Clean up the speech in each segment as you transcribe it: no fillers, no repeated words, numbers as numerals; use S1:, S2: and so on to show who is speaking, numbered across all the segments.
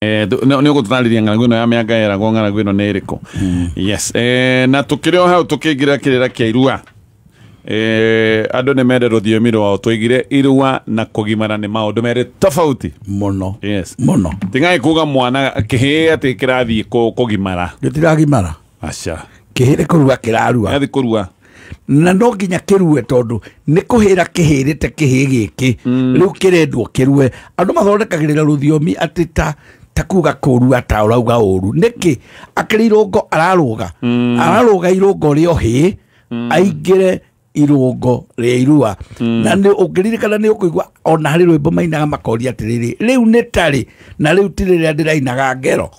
S1: no gutariria ng'aragu ino ya mĩanga yeragwo ng'aragu ino nĩ ĩrĩkũ. Yes, na tukĩrĩ o hau tukĩingĩra kĩrĩra kĩa irua, andũ nĩ mende rũthiomi rwao twaigire irua na kũgimara nĩ maũndũ merĩ tofauti
S2: mũno.
S1: Yes,
S2: mũno.
S1: Tigai kuga mwana kĩhĩ atĩ kĩrathiĩ kũgimara.
S2: Gĩtiragimara.
S1: Aca.
S2: Kĩhĩ nĩ kũrua kĩrarua.
S1: Gĩathiĩ kũrua.
S2: Na no nginya kĩrue tondũ nĩ kũhĩra kĩhĩrĩte kĩhĩ gĩkĩ rĩu kĩrendwo kĩrue. Andũ mathondekagĩrĩra rũthiomi atĩ ta kuga kũrua ta ũrauga ũru nĩkĩ akĩrĩ irũngo ararũga irũngo rĩo hĩ aingĩre irũngo rĩa irua. Na nĩ ũngĩririkana nĩ ũkũigua ona harĩ rwĩmbo mainaga makoria atĩrĩrĩ rĩu nĩ tarĩ na rĩu ti rĩrĩa ndĩrainaga ngero.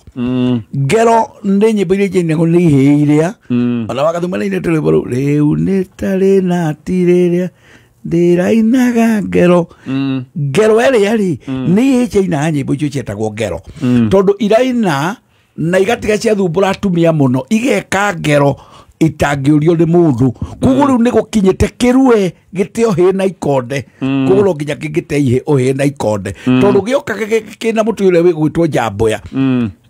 S2: Ngero nĩ nyĩmbo iria njainagwo nĩ ihĩ iria ona wagathuma nĩ inĩte rwĩmbo rĩu nĩ tarĩ na ti rĩrĩa ndĩrainaga ngero. Ngero ĩrĩa rĩ nĩ ihĩ ciainaga nyĩmbo icio cietagwo ngero tondũ iraina na igatiga ciathumbũra atumia mũno igeka ngero itangĩũrio nĩ mũndũ. Koguo rĩu nĩ gũkinyĩte kĩrue gĩte ũhĩ na ikonde. Koguo no nginya kĩngĩte ihĩ ũhĩ na ikonde tondũ gĩoka kĩna mũtu ũrĩa wĩgwĩtwo njamboya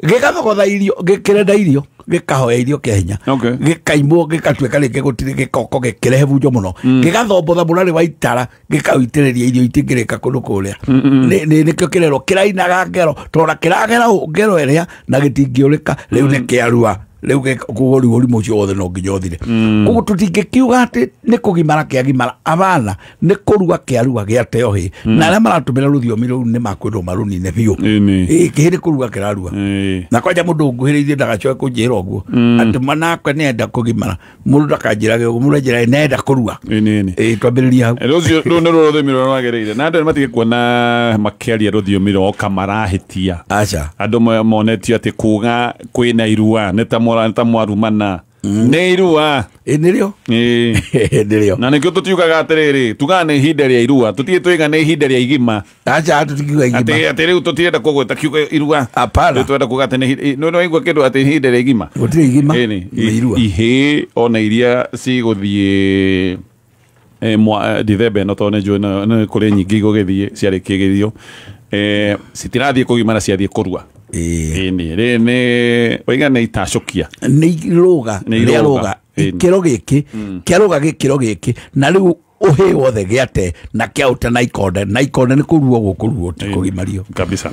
S2: gĩgathogotha irio gĩkĩrenda irio gĩkahoya irio kĩa hinya gĩkaimwo gĩgatuĩka rĩngĩ gũtirĩ gĩkoko gĩkĩrehe bunjo mũno gĩgathombotha mũrarĩ wa itara gĩkawĩitĩrĩria irio itingĩrĩka kũndũ kũrĩa. Nĩkĩo kĩrerwo kĩrainaga ngero tondũ kĩragera ngero ĩrĩa na gĩtingĩũrĩka rĩu nĩ kĩarua. Rĩu koguo rĩu ũrimũ ũcio wothe no nginya ũthire. Koguo tũtingĩkiuga atĩ nĩ kũgimara kĩagimara abana nĩ kũrua kĩarua gĩate ũhĩ na arĩa maratũmĩra rũthiomi rũu nĩ makwĩrwo marũnine biũ. Kĩhĩ nĩ kũrua kĩrarua na kwanja mũndũ ũnguhĩrĩirie ndagacoke kũnjĩra ũguo atĩ manakwe nĩenda kũgimara. Mũndũ ndakanjĩrage ũguo, mũndũ anjĩrage nenda kũrua. Twambĩrĩria hau. Rũcio
S1: nĩ rũthiomi rũrĩa rwagĩrĩire na andũ nĩ matige kuona makĩaria rũthiomi rwao kamarahĩtia.
S2: Aca.
S1: Andũ monetio atĩ kuga kwĩna irua nĩ ta mwarumana nĩ irua
S2: nĩrĩo nĩrĩo
S1: na nĩkĩo tũtiugaga atĩrĩrĩ tugaga nĩ ihinda rĩa irua tũtige tũiga nĩ ihinda rĩa igima.
S2: Aca tũtikiuga igima
S1: atĩ rĩu tũtirenda kũgweta kiuga irua.
S2: Apana
S1: rĩu twenda kuga atĩ nĩ waigua kĩndũ atĩ ihinda rĩa igima
S2: gũtirĩ igima nĩ irua.
S1: Ihĩ ona iria cigũthiĩ Dithemba ĩno tondũ nĩ kũrĩ nyingĩ igũgĩthiĩ ciarĩkĩgĩrio citirathiĩ kũgimara ciathiĩ kũrua. Oiga nĩ itacokia
S2: nĩ rũga ikĩro gĩkĩ kĩarũga gĩkĩro gĩkĩ na rĩu ũhĩ wothe gĩate na kĩaũta na ikonde nĩ kũruo gũkũruo ti kũgimario
S1: kabisa.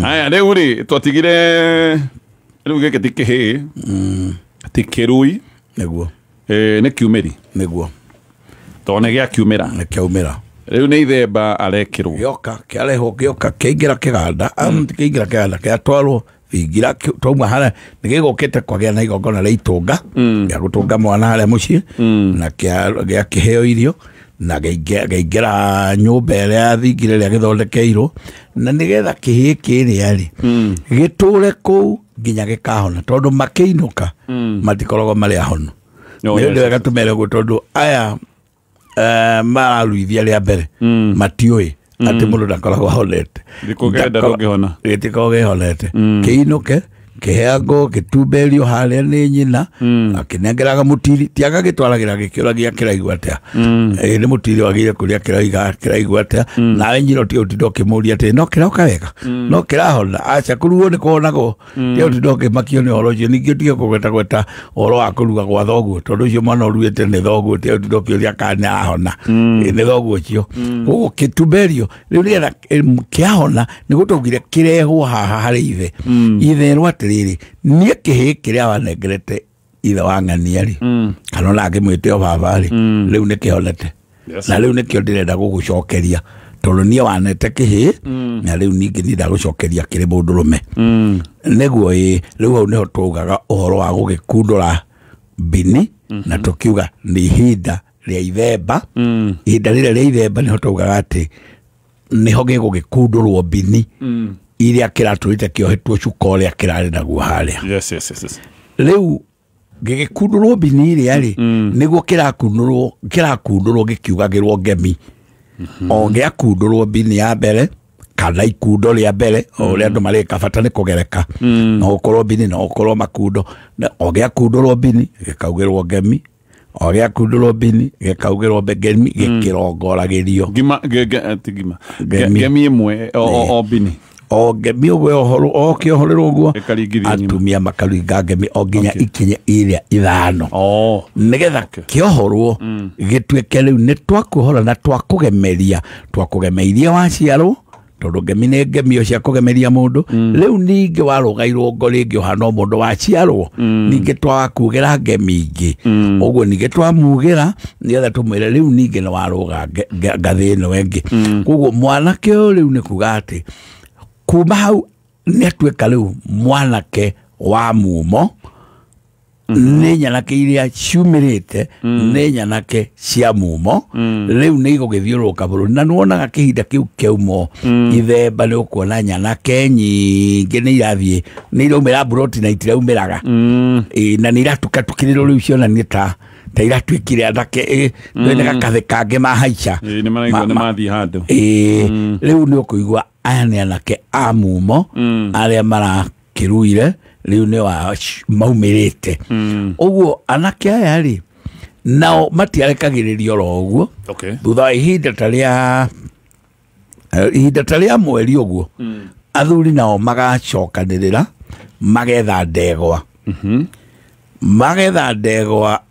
S1: Haya rĩu rĩ twatigire rĩu gĩkĩ ti kĩhĩ ti kĩrui
S2: nĩguo
S1: nĩ kiumĩri
S2: nĩguo
S1: tondũ nĩ gĩakiumĩra
S2: nĩ kĩaumĩra.
S1: Rĩu nĩ ithemba arekĩrwo
S2: gĩoka kĩarehwo gĩoka kĩaingĩra kĩganda kĩaingĩra kĩganda kĩatwarwo ingira twauma harĩa nĩ gĩgũkĩte kwagĩa na igongona rĩa itũnga gĩa gũtũnga mwana harĩa mũciĩ na gĩakĩheo irio na gĩaingĩra nyũmba ĩrĩa yathingire ĩrĩa gĩthondekeirwo na nĩgetha kĩhĩ kĩrĩa rĩ gĩtũre kũu nginya gĩkahona tondũ makĩinũka matikoragwo marĩ ahono. Nĩ wega tũmere ũguo tondũ aya mararuithia rĩa mbere matiũĩ atĩ mũndũ ndakoragwo ahonete gĩtikoragwo gĩhonete kĩinũke kĩheangwo gĩtumberio harĩa nĩ nyina akĩnengeraga mũtiri tiaga gĩtwaragĩra gĩkĩũragia kĩraigua atĩa nĩ mũtiri wagĩire kũrĩa kĩraigua atĩa nawe nyina ũtige ũtinda ũkĩmũria atĩ no kĩroka wega no kĩrahona. Aca kũruo nĩ kũhonagwo tiga ũtinda ũkĩmakio nĩ ũhoro ũcio ningĩ ũtige kũgwetagweta ũhoro wa kũruga gwa thoguo tondũ ũcio mwana ũruĩte nĩ thoguo tiga ũtinda ũkĩũria kana nĩ arahona nĩ thoguo ũcio. Ũguo gĩtumberio rĩu nĩgetha kĩahona nĩ gũtũngire kĩrehwo haha harĩ ithe itherwo atĩ rĩrĩ niĩ kĩhĩ kĩrĩa wanengerete ithe wa ng'ania rĩ kana ona angĩmwĩte o baba rĩ rĩu nĩ kĩhonete na rĩu nĩkĩo ndĩrenda gũgũcokeria tondũ niĩ wanete kĩhĩ na rĩu ningĩ nĩ ndagũcokeria kĩrĩ mũndũrũme nĩguo rĩu hau nĩho tũugaga ũhoro wa gũgĩkundũra mbini na tũkiuga nĩ ihinda rĩa ithemba. Ihinda rĩrĩa rĩa ithemba nĩho tũugaga atĩ nĩho gĩgũgĩkundũrwo mbini iria kĩratũrĩte kĩohetwo cuka ũrĩa kĩrarĩ naguo harĩa. Rĩu gĩgĩkundũrwo mbini iria rĩ nĩguo kĩrakundũrwo gĩkiugagĩrwo ngemi o gĩakundũrwo mbini ya mbere kana ikundo rĩa mbere o ũrĩa andũ marĩka bata nĩ kũgereka no gũkorwo mbini no gũkorwo makundo o gĩakundũrwo mbini gĩkaugĩrwo ngemi o gĩakundũrwo mbini gĩkaugĩrwo ngemi gĩkĩrongoragĩrio
S1: ngemi ĩmwe o mbini
S2: o ngemi ũguo ohoro okĩohorerwo ũguo atumia makaringa ngemi o nginya ikinya iria 5 nĩgetha kĩohorwo gĩtuĩke rĩu nĩ twakuohora na twakũgemeirie waciarwo tondũ ngemi nĩ ngemi cia kũgemeria mũndũ rĩu ningĩ warũgairwo ngo rĩngĩ ũhana mũndũ waciarwo ningĩ twakugĩra ngemi ingĩ ũguo ningĩ twamugĩra nĩgetha tũmwĩre rĩu ningĩ nĩ warũga ngathĩ ĩno ĩngĩ koguo mwanake ũyũ rĩu nĩ kuga atĩ kuma hau nĩ atuĩka rĩu mwanake wa mumo nĩ nyanake iria ciumĩrĩte nĩ nyanake cia mumo rĩu nĩ igũgĩthiũrũrũka bũrũri na nĩwonaga kĩhinda kĩu kĩauma ithemba nĩ ũkuona nyanake nyingĩ nĩ irathiĩ nĩ iraumĩra mburoti na itiraumĩraga na nĩ iratukatukĩrĩrwo rĩu cionanie ta iratuĩkire anake nĩ gakathĩ kangĩ mahaica rĩu nĩ ũkũigua aya nĩ anake a mumo arĩa marakĩruire rĩu nĩ wa maumĩrĩte ũguo anake aya rĩ nao matiarekagĩrĩrio ro ũguo thutha wa ihinda ta rĩa mweri ũguo athuri nao magacokanĩrĩra magetha ndegwa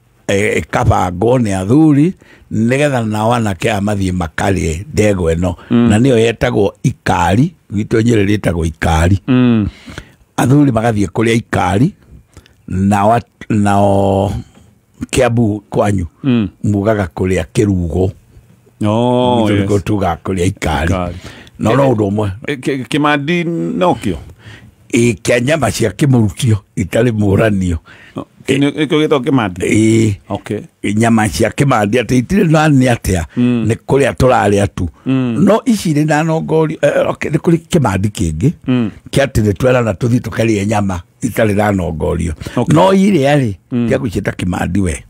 S2: kabangwo nĩ athuri nĩgetha nao anake aya mathiĩ makarĩe ndegwa ĩno na nĩyo yetagwo ikari gwitũ Nyĩrĩ ĩtagwo ikari athuri magathiĩ kũrĩa ikari nao Kiambu kwanyu mugaga kũrĩa kĩrugo tuga kũrĩa ikari no ũndũ ũmwe
S1: kĩmandi nokĩo
S2: kĩa nyama cia kĩmũrutio itarĩ mũranio nyama cia kĩmandi atĩ itirĩ nani atĩa nĩ kũrĩa tũrarĩa tu no ici irĩ na nongorio nĩ kũrĩ kĩmandi kĩngĩ kĩa atĩ nĩ twerana tũthiĩ tũkarĩe nyama itarĩ na nongorio no irĩa rĩ tia gwĩciĩta kĩmandi we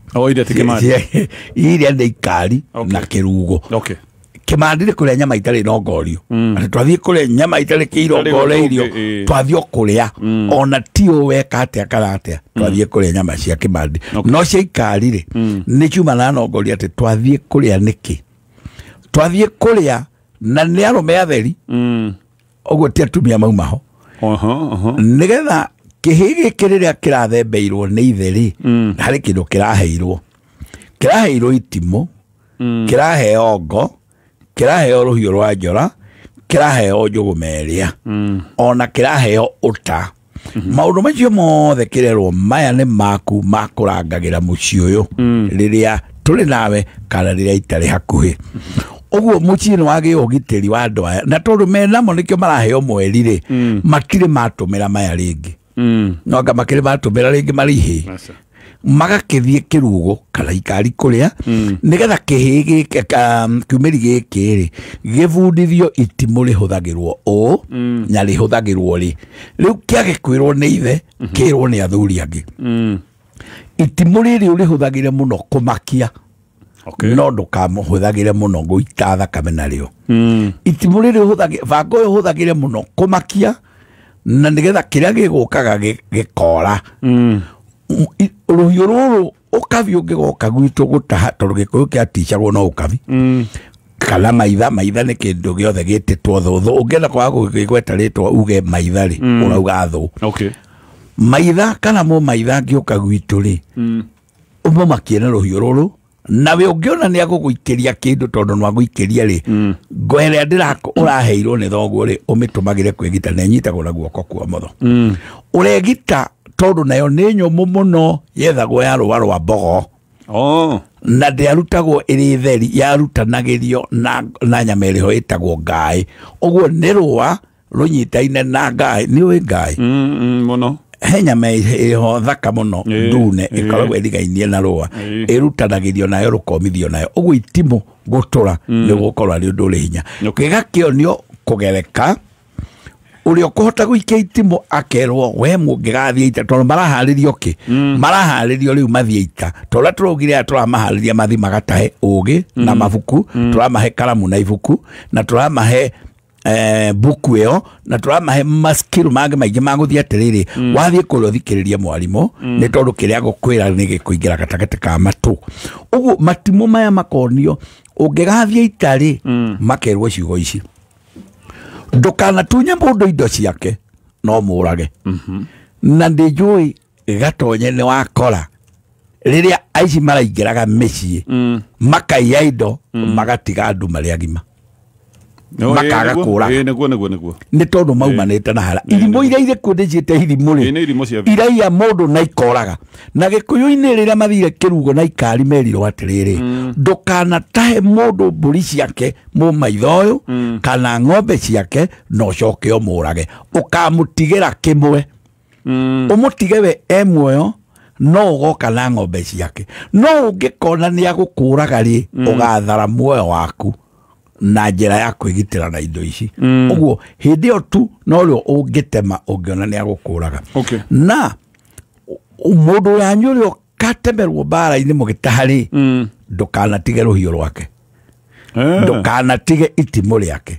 S2: irĩa nĩ ikari na kĩrugo kĩmandi nĩ kũrĩa nyama itarĩ nongorio atĩ twathiĩ kũrĩa nyama itarĩ kĩirongoreirio twathiĩ kũrĩa ona ti weka atĩa kana atĩa twathiĩ kũrĩa nyama cia kĩmandi no cia ikari rĩ nĩ ciuma na nongorio atĩ twathiĩ kũrĩa nĩkĩ twathiĩ kũrĩa na nĩ arũme atheri ũguo ti atumia maumaho nĩgetha kĩhĩ gĩkĩ rĩrĩa kĩrathembeirwo nĩ ithe harĩ kĩndũ kĩraheirwo itimũ kĩraheo ngo kĩraheo rũhiũ rwa njora kĩraheo njũgũ merĩa ona kĩraheo ũta maũndũ macio mothe kĩrerwo maya nĩ maku makũrangagĩra mũciĩ ũyũ rĩrĩa tũrĩ nawe kana rĩrĩa itarĩ hakuhĩ ũguo mũciĩ nĩ wagĩe ũgitĩri wa andũ aya na tondũ menamo nĩkĩo maraheo mweri rĩ matirĩ matũmĩra maya rĩngĩ no anga makĩrĩ matũmĩra rĩngĩ marĩhĩ magakĩthiĩ kĩrugo kana ikari kũrĩa nĩgetha kĩhĩ kiumĩri gĩkĩ rĩ gĩbundithio itimũ rĩhũthagĩrwo ũũ na rĩhũthagĩrwo rĩ rĩu kĩage kwĩrwo nĩ ithe kĩrwo nĩ athuri angĩ itimũ rĩrĩ ũrĩhũthagĩre mũno kũmakia no ndũkamũhũthagĩre mũno gũita thakame narĩo itimũ rĩrĩ banga ũyũ ũhũthagĩre mũno kũmakia na nĩgetha kĩrĩa gĩgũkaga gĩkora rũhiũ rũrũ ũkabi ũngĩgoka gwitũ gũtaha tondũ gĩkũyũ kĩaticagwo no ũkabi kana maitha nĩ kĩndũ gĩothe gĩtĩtwo thũthũ ũngĩenda kwaga gũgĩgweta rĩtwa uge maitha rĩ ũrauga thũ maitha kana mũmaitha angĩũka gwitũ rĩ ũmũmakie na rũhiũ rũrũ nawe ũngĩona nĩ agũgũikĩria kĩndũ tondũ nĩ agũikĩria rĩ ngo ĩrĩa ũraheirwo nĩ thoguo rĩ ũmĩtũmagĩre kwĩgita na ĩnyitagwo na guoko kwa motho ũregita tondũ nayo nĩ nyũmũ mũno yethagwo ya rũa rwa mbogo na ndĩarutagwo ĩrĩ theri yarutanagĩrio na nyama ĩrĩho ĩtagwo ngaĩ ũguo nĩ rũa rũnyitaine na ngaĩ nĩ ũĩ ngaĩ
S1: mũno
S2: he nyama ĩho thaka mũno ndune ĩkoragwo ĩrigainie na rũa ĩrutanagĩrio nayo rũkomithio nayo ũguo itimũ gũtũra nĩ gũkorwo arĩ ũndũ ũrĩ hinya gĩgakĩonio kũgereka ũrĩa ũkũhota gũikia itimũ akerwo we mũngĩgathiĩ ita tondũ maraharĩrio maraharĩrio rĩu mathiĩ ita tondũ tũraugire tũramaharĩria mathi magatahe ũgĩ na mabuku tũramahe karamu na ibuku na tũramahe buku ĩyo na tũramahe maskiru mangĩ maingĩ magũthiĩ atĩrĩrĩ wathiĩ kũrĩa ũthikĩrĩrie mwarimũ nĩ tondũ kĩrĩa gũkwĩra nĩ gĩkũingĩra gatagatĩ ka matũ ũguo matimũ maya makonio ũngĩgathiĩ ita rĩ makerwo ciugo ici ndũkanatunye mũndũ indo ciake no mũrage na ndĩnjũĩ gatonye nĩ wakora rĩrĩa aici maraingĩraga mĩciĩ makaiya indo magatiga andũ marĩ agima makaga kũra nĩ tondũ maumanĩte na hara irimũ iria irĩ kuo ndĩciĩte irimũ rĩ iraiya mũndũ na ikoraga na gĩkũyũ-inĩ rĩrĩa mathire kĩrugo na ikari merirwo atĩrĩrĩ ndũkanatahe mũndũ mbũri ciake mũmaitho ũyũ kana ng'ombe ciake na ũcoke ũmũrage ũkamũtigĩra kĩmwe ũmũtige we muoyo no ũgoka na ng'ombe ciake no ũngĩkona nĩ agũkũraga rĩ ũgathara muoyo waku na njĩra ya kwĩgitĩra na indo ici ũguo hĩndĩ ĩyo tu no rĩo ũngĩtema ũngĩona nĩ agũkũraga na mũndũ wanyu ũrĩa ũkatemerwo mbara-inĩ mũgĩtaha-rĩ ndũkanatige rũhiũ rwake ndũkanatige itimũ rĩake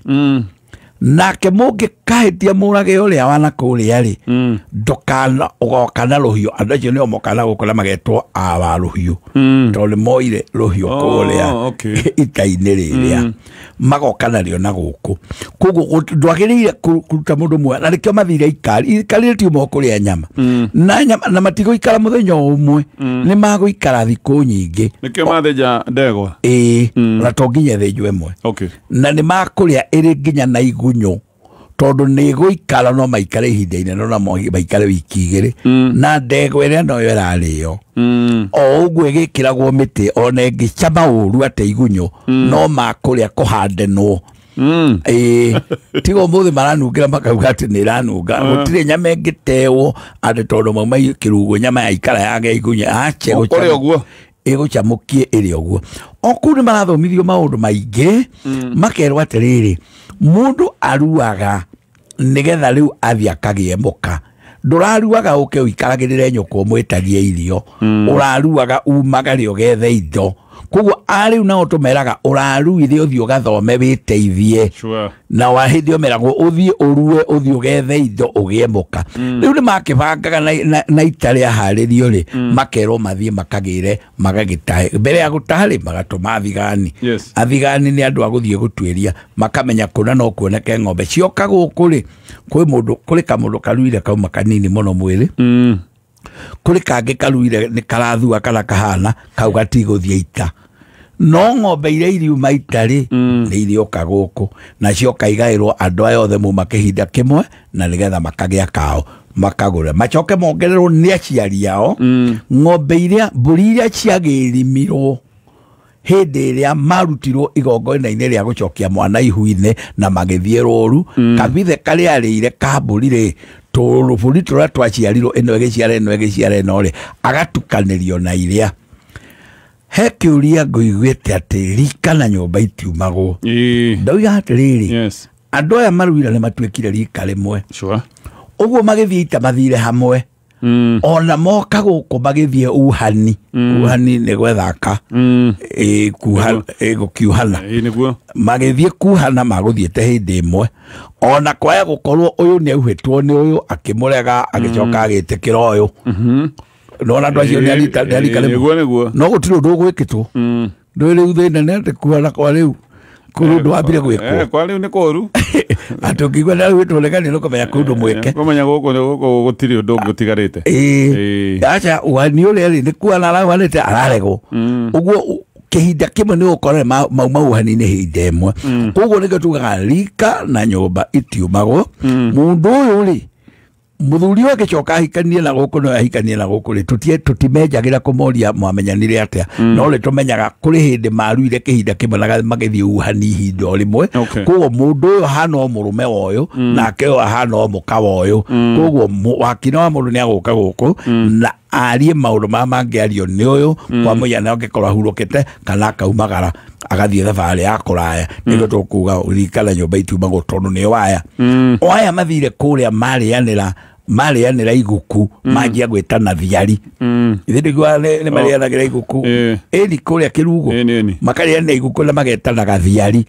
S2: nake mũngĩkahĩtia mũrage ũrĩa wana kũrĩa-rĩ ndũkana ũgoka na rũhiũ andũ acio nĩo mokana gũkora magetwo awa rũhiũ tondũ nĩ moire rũhiũ kũrĩa ita-inĩ rĩrĩa magoka narĩo na gũkũ koguo ndwagĩrĩire kũruta mũndũ muoyo na nĩkĩo mathire ikari rĩtiuma kũrĩa nyama na matigũikara mũthenya ũmwe nĩ magũikara thikũ nyingĩ
S1: nĩkĩo mathĩnja ndegwa
S2: na to nginya thĩnjwo ĩmwe na nĩ makũrĩa ĩrĩ nginya na igunyũ tondũ nĩ gũikara no maikare ihinda inene no maikare wiki igĩrĩ na ndegwa ĩrĩa noyo ĩrarĩo o ũguo ĩgĩkĩragwo mĩtĩ ona ĩngĩcama ũru atĩ igunyũ no makũrĩa kũhandenwo tiga ũmũthĩ maranungĩra makauga atĩ nĩ ĩranunga gũtirĩ nyama ĩngĩtewo atĩ tondũ mauma kĩrugo nyama yaikara yage igunyũ ache ĩgũcamũkie ĩrĩ ũguo o kũu nĩ marathomithio maũndũ maingĩ makerwo atĩrĩrĩ mũndũ aruaga nĩgetha rĩu athiĩ akagĩe mũka ndũraruaga ũke ũikaragĩrĩre nyũkwa ũmwĩtagie irio ũraruaga umagare ũgethe indo koguo arĩu nao tũmeraga ũraruire ũthiĩ ũgathome wĩteithie na hĩndĩ ĩyo meragwo ũthiĩ ũrue ũthiĩ ũgethe indo ũgĩe mũka rĩu nĩ makĩbangaga na ita rĩa harĩrio-rĩ makerwo mathiĩ makagĩre magagĩtahe mbere ya gũtaha-rĩ magatũma athigani athigani nĩ andũ a gũthiĩ gũtuĩria makamenya kũna no kuoneke ng'ombe cioka gũkũ-rĩ kũrĩ kamũndũ karuire kauma kanini mũno mwĩrĩ kũrĩ kangĩ karuire nĩ karathua kana kahana kau gatigũthiĩ ita no ng'ombe iria iriuma ita-rĩ nĩ irĩoka gũkũ nacio kaigaĩrwo andũ aya othe muma kĩhinda kĩmwe na nĩgetha makagĩa kao makagũra macoke mongererwo nĩ aciari ao ng'ombe iria mbũri iria ciagĩrimirwo hĩndĩ ĩrĩa marutirwo igongona-inĩ rĩa gũcokia mwana ihu-inĩ na magĩthiĩ rũru kabithe karĩa arĩire ka mbũri-rĩ tũbũri tũrĩa twaciarirwo ĩno ĩgĩciara ĩno-rĩ agatukanĩrio na iria he kĩũria ngũiguĩte atĩ rika na nyũmba itiumagwo ndauga atĩrĩrĩ andũ aya maruire nĩ matuĩkire rika rĩmwe ũguo magĩthiĩ ita mathire hamwe ona moka gũkũ magĩthiĩ uhani nĩ gwethaka gũkiuhana magĩthiĩ kuhana magũthiĩte hĩndĩ ĩmwe ona kwaya gũkorwo ũyũ nĩ auhĩtwo nĩ ũyũ akĩmũrega agĩcoka agĩtĩkĩra ũyũ nona andũ acio nĩ arika rĩmwe no gũtirĩ ũndũ ũgwĩkĩtwo ndũĩ rĩu thĩna nĩ atĩ kuhana kwa rĩu kũrũ ndũ wambire gwĩkwo
S1: kwa rĩu nĩ kũru
S2: atĩ ũngĩigua nĩ arugĩtwo regani nĩ kũmenya kũndũ mweke
S1: kũmenya gũkũ gũtirĩ ũndũ ũngĩ ũtigarĩte
S2: aca uhani ũrĩa-rĩ nĩ kuhana arahuanĩte araregwo ũguo kĩhinda kĩmwe nĩ gũkorwo mauma uhani-inĩ hĩndĩ ĩmwe koguo nĩkĩo tugaga rika na nyũmba itiumagwo mũndũ ũyũ-rĩ mũthuri ũyũ agĩcoka ahikanie na gũkũ no ahikanie na gũkũ-rĩ tũtimenjagĩra kũmoria mwamenyanire atĩa no rĩ tũmenyaga kũrĩ hĩndĩ maruire kĩhinda kĩmwe na magĩthiĩ uhani ihinda o rĩmwe koguo mũndũ ũyũ ahana o mũrũme wa ũyũ nake ũyũ ahana o mũka wa ũyũ koguo wakina wa mũndũ nĩ agũka gũkũ na arie maũndũ marĩa mangĩario nĩ ũyũ kwa mũhiano angĩkorwo ahurũkĩte kana akaumagara agathiĩ thabarĩ ya kũraya nĩguo tũkuga rika na nyũmba itiumagwo tondũ nĩ aya o aya mathire kũrĩa marĩanĩra iguku manjia gwĩtana thiari ithe ndĩguaga nĩ marĩanagĩra iguku ĩni kũrĩa kĩrugo makarĩanĩra iguku na magetanaga thiari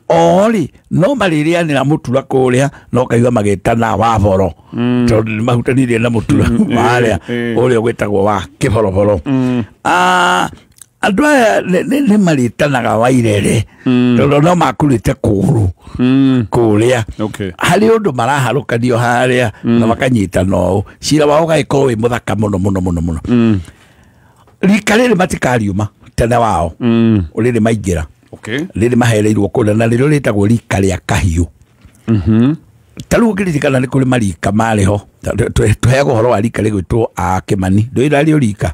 S2: o-rĩ no marĩrĩanĩra mũtura kũrĩa no kaigua magetana waboro tondũ nĩ mahutanirie na mũtura marĩa ũrĩa gwĩtagwo wa kĩboroboro andå aya nä marĩtanaga Wairere tondũ no makurĩte kũgũrũ kũrĩa harĩ ũndũ maraharũkanio harĩa na makanyitana ũũ cira wao ũgagĩkorwo wĩ mũthaka mũno mũno mũno mũno rika rĩrĩ matikariuma tene wao rĩrĩ maingĩra rĩrĩ mahereirwo kũrĩa na rĩrĩo rĩtagwo rika rĩa Kahiũ tarĩu ũngĩririkana nĩ kũrĩ marika marĩ ho tũheagwo ũhoro wa rika rĩgwĩtwo a Kĩmani ndũĩrarĩo rika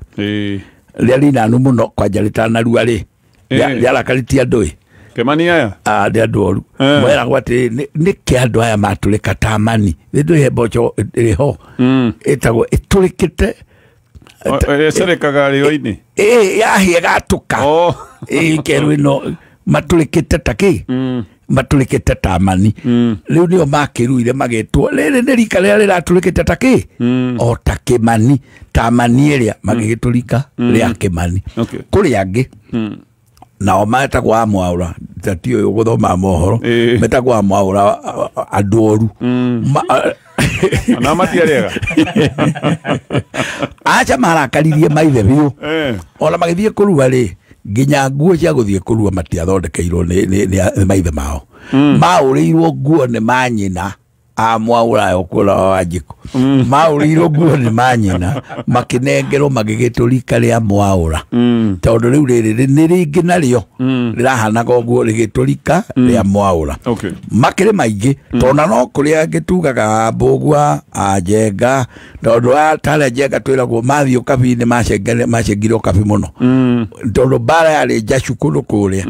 S2: rĩa rinanu mũno kwanja rĩtanarua rĩarakarĩtie andũ
S1: Kĩmani aya
S2: andũ andũ oru meragwo atĩ nĩkĩ andũ aya matũrĩka tamani ndũĩhe mboco ĩrĩho ĩtagwo ĩtũrĩkĩte
S1: ĩcerekaga rĩo-inĩ
S2: yahĩa ĩgatũka kerũ ĩno matũrĩkĩte takĩ matũrĩkĩte tamani rĩu nĩo makĩruire magetwo rĩrĩ nĩ rika rĩrĩa rĩratũrĩkĩte takĩ o ta Kĩmani tamani ĩrĩa magĩgĩtũrika rĩa Kĩmani kũrĩ angĩ nao metagwo a Mwaũra tati ũyũ gũthoma mohoro metagwo a Mwaũra andũ oru
S1: na matiarĩega
S2: acha marakaririe maithe biũ ona magĩthiĩ kũrua rĩ nginya nguo cia gũthiĩ kũrua matiathondekeirwo nĩ maithe mao maũrĩirwo nguo nĩ manyina a Mwaũra ũkũra wa Wanjikũ maũrĩirwo nguo nĩ manyina makĩnengerwo magĩgĩtũrika rĩa Mwaũra tondũ rĩu rĩrĩ nĩ rĩngĩ narĩo rĩrahanaga ũguo rĩgĩtũrika rĩa Mwaũra makĩrĩ maingĩ tondũ no kũrĩa ngĩtugaga Mbũgua Njenga tondũ tarĩa Njenga twĩragwo mathiĩ ũkabi-inĩ macengire ũkabi mũno tondũ mbara yarĩ njacu kũndũ kũrĩa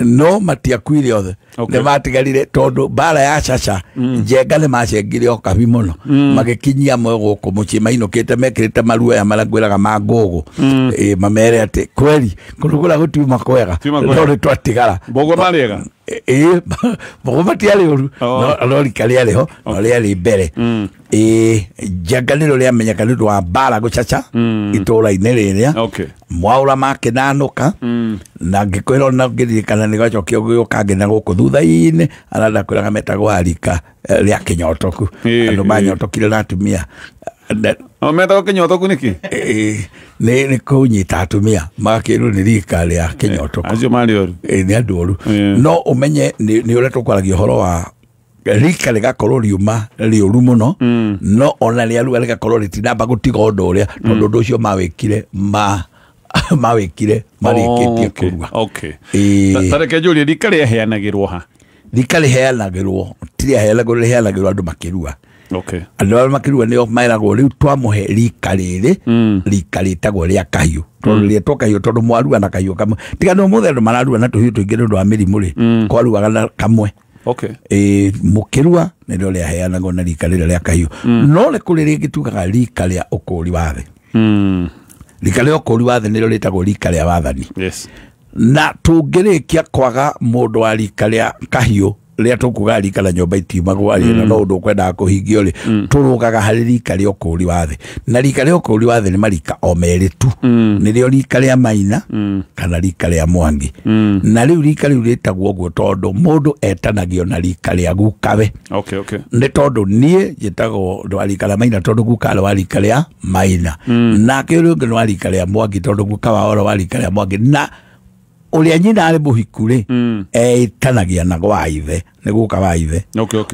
S2: no matiakuire othe nĩ matigarire tondũ mbara ya Chacha Njenga nĩ macengire ũkabi mũno magĩkinyia amwe gũkũ mũciĩ mainũkĩte mekĩrĩte maruo ya marangwĩraga ma ngũgũ mamere atĩ kweri kũrugũra gũtiuma kwega no nĩ twatigara
S1: Mbũgua marĩega
S2: Mbũgua matiarĩ ũru no rika rĩarĩ ho no rĩarĩ mbere Njenga nĩrĩo rĩamenyeka nĩ ũndũ wa mbara gũcaca itũũra-inĩ rĩrĩa Mwaũra makĩnanũka na ngĩkwĩra na ngĩririkana nĩ gacokio gĩũka ngĩna gũkũ thutha-inĩ arenda kwĩraga metagwo arika rĩa Kĩnyotoku andũ manyotokire na atumia
S1: metagwo Kĩnyotoku nĩkĩ
S2: nĩ kũnyita atumia magakĩrwo nĩ rika rĩa Kĩnyotoku
S1: acio marĩ oru
S2: nĩ andũ oru no ũmenye nĩ ũrĩa tũkwaragia ũhoro wa rika rĩgakorwo riuma rĩũru mũno no ona rĩarua rĩgakorwo rĩtinamba gũtiga ũndũ ũrĩa tondũ ũndũ ũcio mawĩkire marĩkĩtie kũrua
S1: tareke njũrie rika rĩaheanagĩrwo ha
S2: rika rĩheanagĩrwo rĩheanagĩrwo andũ makĩrua andũ arĩa makĩrua nĩo meragwo rĩu twamũhe rika rĩrĩ rika rĩtagwo rĩa Kahiũ tondũ rĩetwo Kahiũ tondũ mwarua na Kahiũ kamwe tiga no mũthee andũ mararua na tũhiũ tũingĩ nĩ ũndũ wa mĩrimũ rĩ kwaruaga na kamwe mũkĩrua nĩrĩo rĩaheanagwo na rika rĩrĩa rĩa Kahiũ no nĩ kũrĩ rĩngĩ tugaga rika rĩa ũkũũri wa thĩ rika rĩa ũkũũri wa thĩ nĩrĩo rĩtagwo rika rĩa wathani na tũngĩrĩkia kwaga mũndũ wa rika rĩa Kahiũ rĩa tũkuga rika na nyũmba itiumagwo arĩ na ũndũ ũkwendaga kũhingio rĩ tũrũgaga harĩ rika rĩa ũkũũri wa thĩ na rika rĩa ũkũũri wa thĩ nĩ marika o merĩ tu nĩrĩo rika rĩa Maina kana rika rĩa Mwangi na rĩu rika rĩu rĩtagwo ũguo tondũ mũndũ etanagio na rika rĩa gukawe nĩ tondũ niĩ njĩtagwo wa rika rĩa Maina tondũ guka arĩ wa rika rĩa Maina nake ũrĩa ũngĩ nĩ wa rika rĩa Mwangi tondũ guka wao wa rika rĩa Mwangi na ũrĩa nyina arĩ mũhiku rĩ etanagia na gwa ithe nĩ guka wa ithe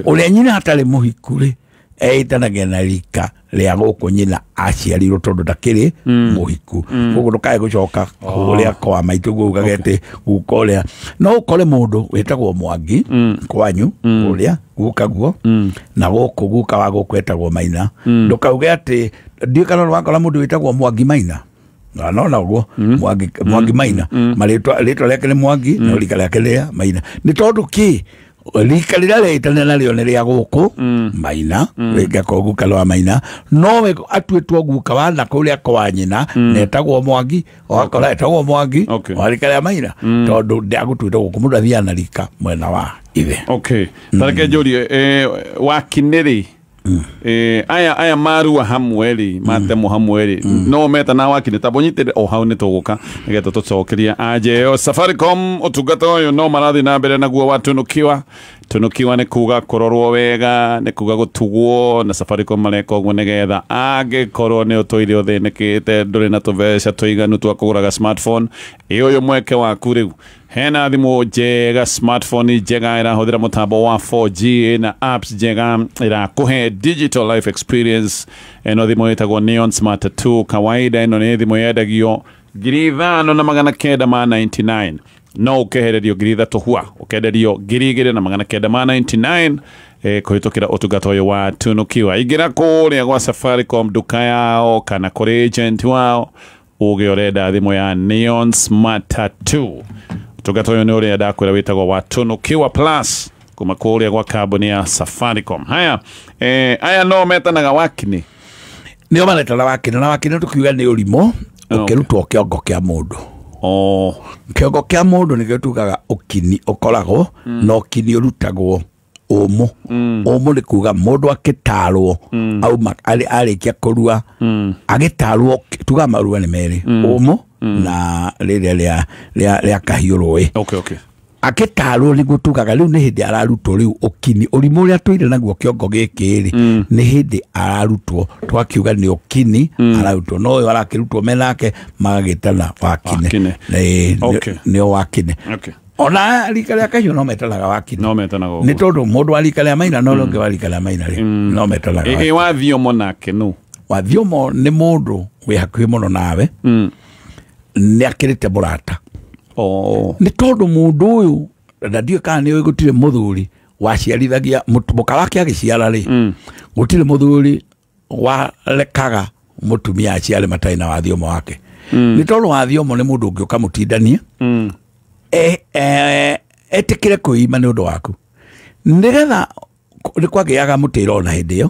S2: ũrĩa nyina atarĩ mũhiku rĩ etanagia na rika rĩa gũkũ nyina aciarirwo tondũ ndakĩrĩ mũhiku koguo ndũkae gũcoka kũrĩa kwa maitũ gugaga atĩ guka ũrĩa no ũkore mũndũ wĩtagwo Mwangi kwanyu ũrĩa guka guo na gũkũ guka wa gũkũ etagwo Maina ndũkauge atĩ ndiũ kana wakora mũndũ wĩtagwo Mwangi Maina no ũguo Mwangi Maina rĩtwa rĩake nĩ Mwangi no rika rĩake rĩa Maina nĩ tondũ kĩ rika rĩrĩa rĩaĩtania narĩo nĩ rĩa gũkũ Maina rĩngĩakorwo guka wa Maina nowe atuĩtwo guka wa nakũrĩa kwa nyina netagwo Mwangi wakora etagwo Mwangi wa rika rĩa Maina tondũ ndagũtuĩte gũkũ mũndũ athiaga na rika mwena wa ithe
S1: tareke njũrie wakinĩrĩ aya marua hamwe ri matemo hamwe ri no meta na wakine tabonyite o hau ne togoka ngeto tucokeria aje Safaricom utungata uyu no marathi na mbere naguo watunukiwa tunukiwa nä kuga kårorwo wega nä kuga gå tugwo na Safaricom mareka å guo nä getha angä korwo nä å tå ire å thä nä kä te ndå rä na tå beca tå iganu twa kå gå raga smartphone ä å yå mweke waku rä u hena thimå njega smartphone njega ĩrahũthĩra mũtambo wa 4G na apps njega ĩrakũhe digital life experience ĩno thimũ ĩtagwo Neon Smart 2 kawaida ĩno nĩ thimũ yendagio 5,999 no ũkehererio 3,000 hua ũkenderio 2,999 kũhĩtũkĩra ũtungata ũyũ wa tunukiwa ingĩra kũrĩa gwa Safaricom nduka yao kana kũrĩ agent wao uge ũrenda thimũ ya Neon Smart 2 ũtungata ũyũ nĩ ũrĩa ndakwĩra wĩtagwo wa tunukiwa plus kuma kũrĩa gwa kambuni ya Safaricom haya aya no metanaga wakini
S2: nĩo maretana wakini na wakini tũkiuga nĩ ũrimũ ũkĩrutwo kĩongo kĩa mũndũ kĩongo kĩa mũndũ nĩkĩo tugaga ũkini ũkoragwo na ũkini ũrutagwo ũmũ nĩ kuga mũndũ agĩtarwo auma arĩkia kũrua agĩtarwo tuga marua nĩ merĩ ũmũ na rĩrĩa rĩa kahiũ rũĩ agĩtarwo nĩguo tugaga rĩu nĩ hĩndĩ ararutwo rĩu ũkini ũrimũ ũrĩa tũire naguo kĩongo gĩkĩ nĩ hĩndĩ ararutwo twakiuga nĩ ũkini ararutwo no ũyũ arakĩrutwo menake magagĩtana wakine nĩo wakine ona rika rĩa kahiũ no metanaga wakine nĩ tondũ mũndũ wa rika rĩa maina no ũngĩ wa rika rĩa maina no metanaga
S1: wa thiomo nake no
S2: wa thiomo nĩ mũndũ wĩ hakuhĩ mũno nawe nĩ akĩrĩte mũrata nĩ tondũ mũndũ ũyũ na ndiũĩ kana nĩ ũĩ gũtirĩ mũthuri waciarithagia mũka wake agĩciara rĩ gũtirĩ mũthuri warekaga mũtumia aciare matarĩ na wathiomo wake nĩ tondũ wathiomo nĩ mũndũ ũngĩ ũkamũtindania etĩkĩre kwĩima nĩ ũndũ waku nĩgetha nĩ kwagĩaga mũtĩro na hĩndĩ ĩyo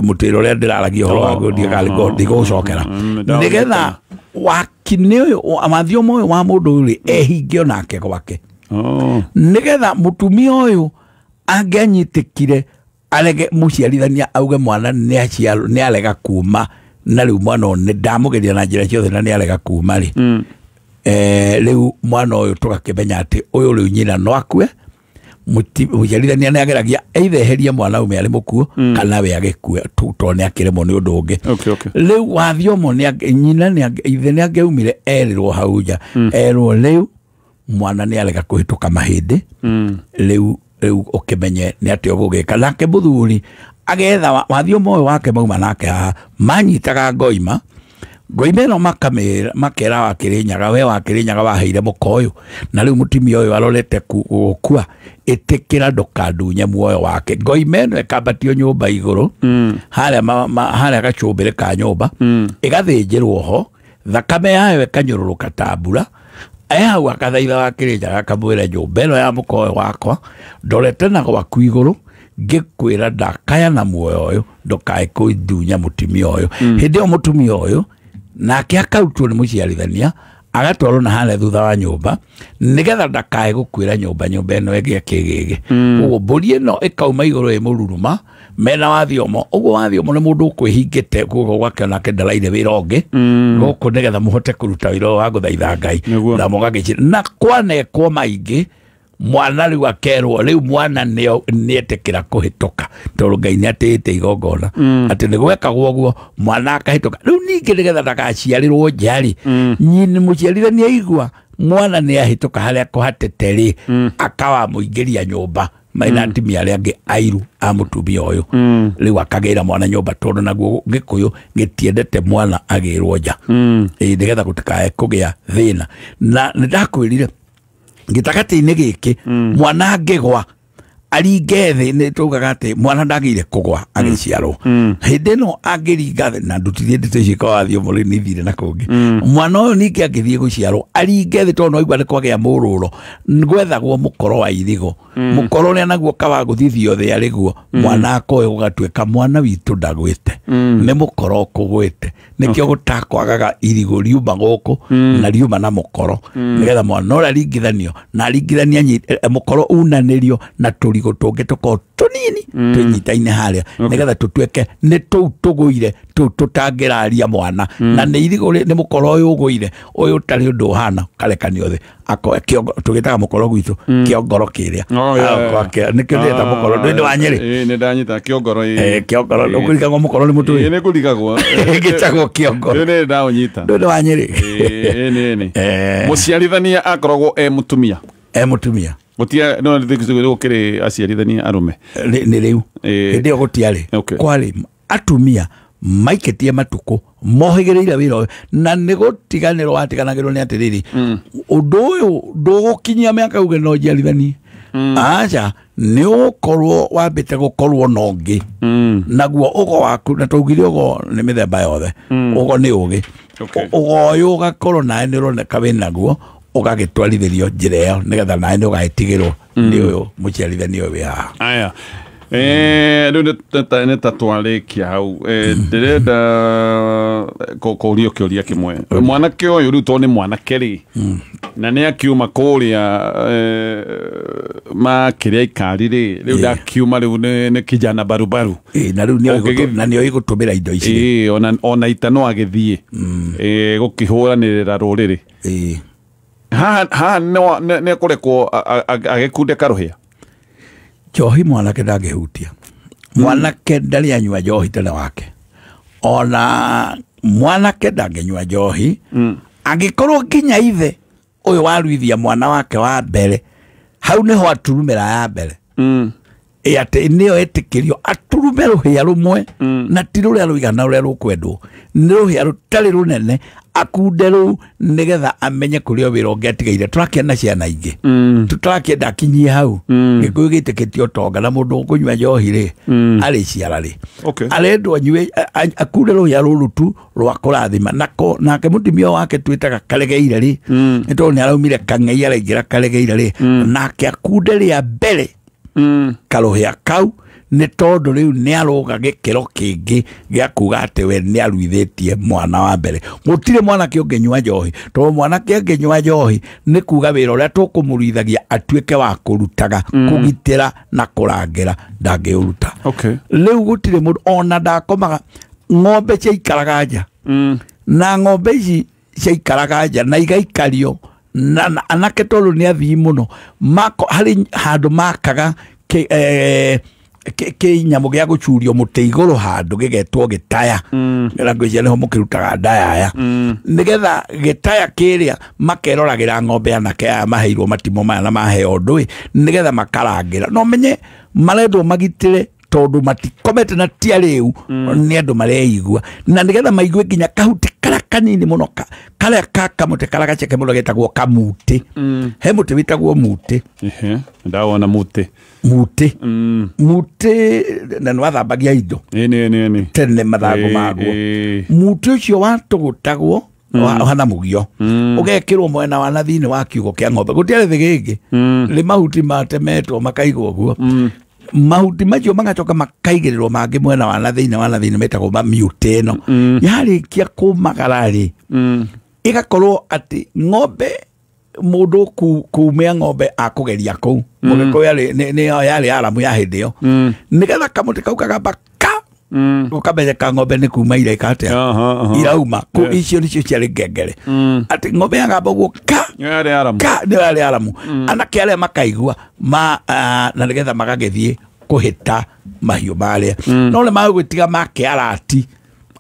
S2: mũtĩro ũrĩa ndĩraragia ũhoro waguo ndigũcokera nĩgetha wakini ũyũ mathiomo ũyũ wa mũndũ ũyũ ehinge onake gwake nĩgetha mũtumia ũyũ angĩanyitĩkire arege mũciarithania auge mwana nĩ arega kuma na rĩu mwana ũyũ nĩ ndamũgeria na njĩra ciothe na nĩ arega kuma rĩ rĩu mwana ũyũ tũgakĩmenya atĩ ũyũ rĩu nyina no akue mũciarithania nĩ ageragia eitheherie mwana ũmwe arĩ mũkuo kana we agĩkue tondũ nĩ akĩremwo nĩ ũndũ ũngĩ rĩu wathiomo nyina ithe nĩ angĩaumire erirwo hau nja erwo rĩu mwana nĩ arega kũhĩtũka mahĩndĩ rĩu ũkĩmenye nĩ atĩ ũgũgĩka nake mũthuri agetha wathiomo ũyũ wake mauma nake haha manyitaga ngoima ĩno makera wa Kĩrĩnyaga we wa Kĩrĩnyaga waheire mũka ũyũ na rĩu mũtumia ũyũ arorete gũkua ĩtĩkĩra ndũkandunye muoyo wake ngoima ĩno ĩkambatio nyũmba igũrũ harĩa gacũmbĩrĩ ka nyũmba ĩgathĩnjĩrwo ho thakame yayo ĩkanyũrũrũka ta mbura hau akathaitha wa Kĩrĩnyaga akamwĩra nyũmba ĩno ya mũka ũyũ wakwa ndorete na gwaku igũrũ ngĩkwĩra ndakaya na muoyo ũyũ ndũkae kũndunya mũtumia ũyũ hĩndĩ ĩyo mũtumia ũyũ nake akarutwo nĩ mũciarithania agatwarwo na harĩa thutha wa nyũmba nĩgetha ndakae gũkwĩra nyũmba ĩno ĩgĩe kĩgĩgĩ ũguo mbũri ĩno ĩkauma igũrũ ĩ mũruruma mena wathiomo ũguo wathiomo nĩ mũndũ ũkwĩhingĩte guoko gwake onake ndaraire wĩra ũngĩ gũkũ nĩgetha mũhote kũruta wĩra wa gũthaitha Ngai na mũgagĩcira na kwanekwo maingĩ mwana rĩu akerwo rĩu mwana nĩetĩkĩra kũhĩtũka tondũ Ngai nĩ atĩĩte igongona atĩ nĩ gwekagwo ũguo mwana akahĩtũka rĩu ningĩ nĩgetha ndagaciarĩrwo nja rĩ nyina mũciarithania aigua mwana nĩ ahĩtũka harĩa kũhatete rĩ akawamũingĩria nyũmba maina atumia arĩa angĩ airu a mũtumia ũyũ rĩu akagĩra mwana nyũmba tondũ naguo Gĩkũyũ gĩtiendete mwana agĩrwo nja nĩgetha gũtikae kũgĩa thĩna na nĩndakwĩrire gĩtagatĩ-inĩ gĩkĩ mwana angĩgwa aringe thĩ nĩ tugaga atĩ mwana ndagĩire kũgwa agĩciarwo hĩndĩ ĩno angĩringa thĩ na ndutirie ndeto icio ikawathio mũrĩ nĩ thire na kũngĩ mwana ũyũ ningĩ angĩthiĩ gũciarwo aringe thĩ tondũ no aigua nĩ kwagĩa mũrũro gwethagwo mũkoro wa irigũ mũkoro ũrĩa naguo kawagũthithio thĩ arĩguo mwana akoe gũgatuĩka mwana witũ ndagwĩte nĩ mũkoro ũkũgwĩte nĩkĩo gũtakwagaga irigũ riuma gũkũ na riuma na mũkoro nĩgetha mwana ũrĩa aringithanio na aringithania mũkoro unanĩrio na tũrigũ tũirigũ tũngĩ tũkorwo tũnini tũnyitaine harĩa nĩgetha tũtuĩke nĩ tũu tũgũire tũu tũtangĩraria mwana na nĩ irigũ nĩ mũkoro ũyũ ũgũire ũyũ ũtarĩ ũndũ ũhana karekanio thĩ tũgĩtaga mũkoro gwitũ kĩongoro kĩrĩa nĩkĩo ndĩreta mũkoro ndũĩ nĩ wa Nyĩrĩ
S1: nĩ ndanyita kĩongoro
S2: kĩongoro ũkũrigagwo mũkoro nĩ mũtũ
S1: nĩ kũrigagwo
S2: gĩtagwo kĩongoro
S1: nĩ ndaũnyita
S2: ndũĩ nĩ wa Nyĩrĩ
S1: mũciarithania akoragwo mũtumia
S2: mũtumia
S1: gũtia no gũkĩrĩ aciarithania arũme
S2: nĩ rĩu hĩndĩ ĩyo gũtiarĩ kwarĩ atumia maikĩtie matukũ mohĩgĩrĩire wĩra ũyũ na nĩ gũtiganĩrwo watiganagĩrwo nĩ atĩrĩrĩ ũndũ ũyũ ndũgũkinyia mĩaka uge no njiarithanie aca nĩ ũgũkorwo wambĩte gũkorwo na ũngĩ naguo ũgo waku na twaugire ũgo nĩ mĩthemba yothe ũgo nĩ ũgĩ ũgo ũyũ ũgakorwo nawe nĩ ũroneka wĩ naguo ũgagĩtwarithĩrio njĩra ĩyo nĩgetha nawe nĩ ũgagĩtigĩrwo nĩ ũyũ mũciarithania ũyũ wĩ haha
S1: aya rĩu nĩ ta twarĩkia hau ndĩrenda kũũrio kĩũria kĩmwe mwanake ũyũ rĩu tondũ nĩ mwanake rĩ na nĩ akiuma kũrĩa makĩrĩa ikari rĩ rĩu ndakiuma rĩu nĩ kijana barubaru
S2: na rĩu na nĩ gũtũmĩra indo ici
S1: ona ita no agĩthiĩ gũkĩhũranĩrĩra rũrĩrĩ haha nĩ kũrekwo agĩkundĩka rũhĩa
S2: njohi mwanake ndangĩhutia mwanake ndarĩ anyua njohi tene wake ona mwanake ndangĩnyua njohi angĩkorwo nginya ithe ũyũ waruithia mwana wake wa mbere hau nĩho aturumĩra ya mbere atĩ nĩyo etĩkĩrio aturume rũhĩa rũmwe na ti rũrĩa rũigana rũrĩa rũkwendwo nĩ rũhĩa rũtarĩ rũnene akunde rũu nĩgetha amenye kũrĩa wĩra ũngĩ atigaire tũrakĩenda ciana ingĩ tũtarakĩenda akinyie hau gĩkũyũ gĩtĩkĩtio ũtonga na mũndũ ũkũnyua njohi rĩ arĩ ciara rĩ arendwo anyue akunde rũhĩa rũrũ tu rwa kũrathima nake mũtumia wake twĩtaga karegeire rĩ nĩ tondũ nĩ araumire kang'ei araingĩra karegeire rĩ nake akunde rĩa mbere karuhĩa kau nĩ tondũ rĩu nĩ aroga gĩkĩro kĩngĩ gĩa kuga atĩ we nĩ aruithĩtie mwana wa mbere gũtirĩ mwanake ũngĩnyua njohi tondũ mwanake angĩnyua njohi nĩ kuga wĩra ũrĩa tũkũmũruithagia atuĩke wa kũrutaga kũgitĩra na kũrangĩra ndangĩũruta rĩu gũtirĩ mũndũ ona ndakomaga ng'ombe ciaikaraga nja na ng'ombe ici ciaikaraga nja na igaikario na anake tondũ nĩ athii mũno harĩ handũ makaga kĩnyamũ gĩa gũcurio mũtĩ igũrũ handũ gĩgetwo gĩtaya na ngwĩciria nĩho mũkĩrutaga ndaya aya nĩgetha gĩtaya kĩrĩa makeroragĩra ng'ombe anake aya maheirwo matimũ maya na maheo ndũĩ nĩgetha makarangĩra no menye marendwo magitĩre tondũ matikomete na tia rĩu nĩ andũ mareigua na nĩgetha maigue nginya kahuti karĩa kanini mũno karĩa kakamũtĩ karĩa gaceke mũno getagwo kamutĩ he mũtĩ wĩtagwo mutĩ
S1: ndawona mutĩ
S2: na nĩwathambagia indo tene mathangũ maguo mutĩ ũcio watũgũtagwo hana mũgio ũgekĩrwo mwena wa na thĩinĩ wa kiugũ kĩa ng'ombe gũtiarĩ thĩ gĩkĩ nĩ mahuti matemetwo makaigwo guo mahuti macio magacoka makaigĩrĩrwo mangĩ mwena wa na thĩinĩ metagwo mamiũtĩ ĩno yarĩkia kũmagara rĩ ĩgakorwo atĩ ng'ombe mũndũ kumia ng'ombe akũgeria kũu mũgĩkũyũ yarĩ aramu ya hĩndĩ ĩyo nĩgetha kamũtĩ kau kagamba ũkamenyeka ng'ombe nĩ kuma iraika irauma icio nĩcio ciarĩ ngengere atĩ ng'ombe yagamba ũguo nĩyo yarĩ aramu anake arĩa makaigua na nĩgetha magagĩthiĩ kũhĩta mahiũ marĩa no nĩ magũgĩtiga makĩarati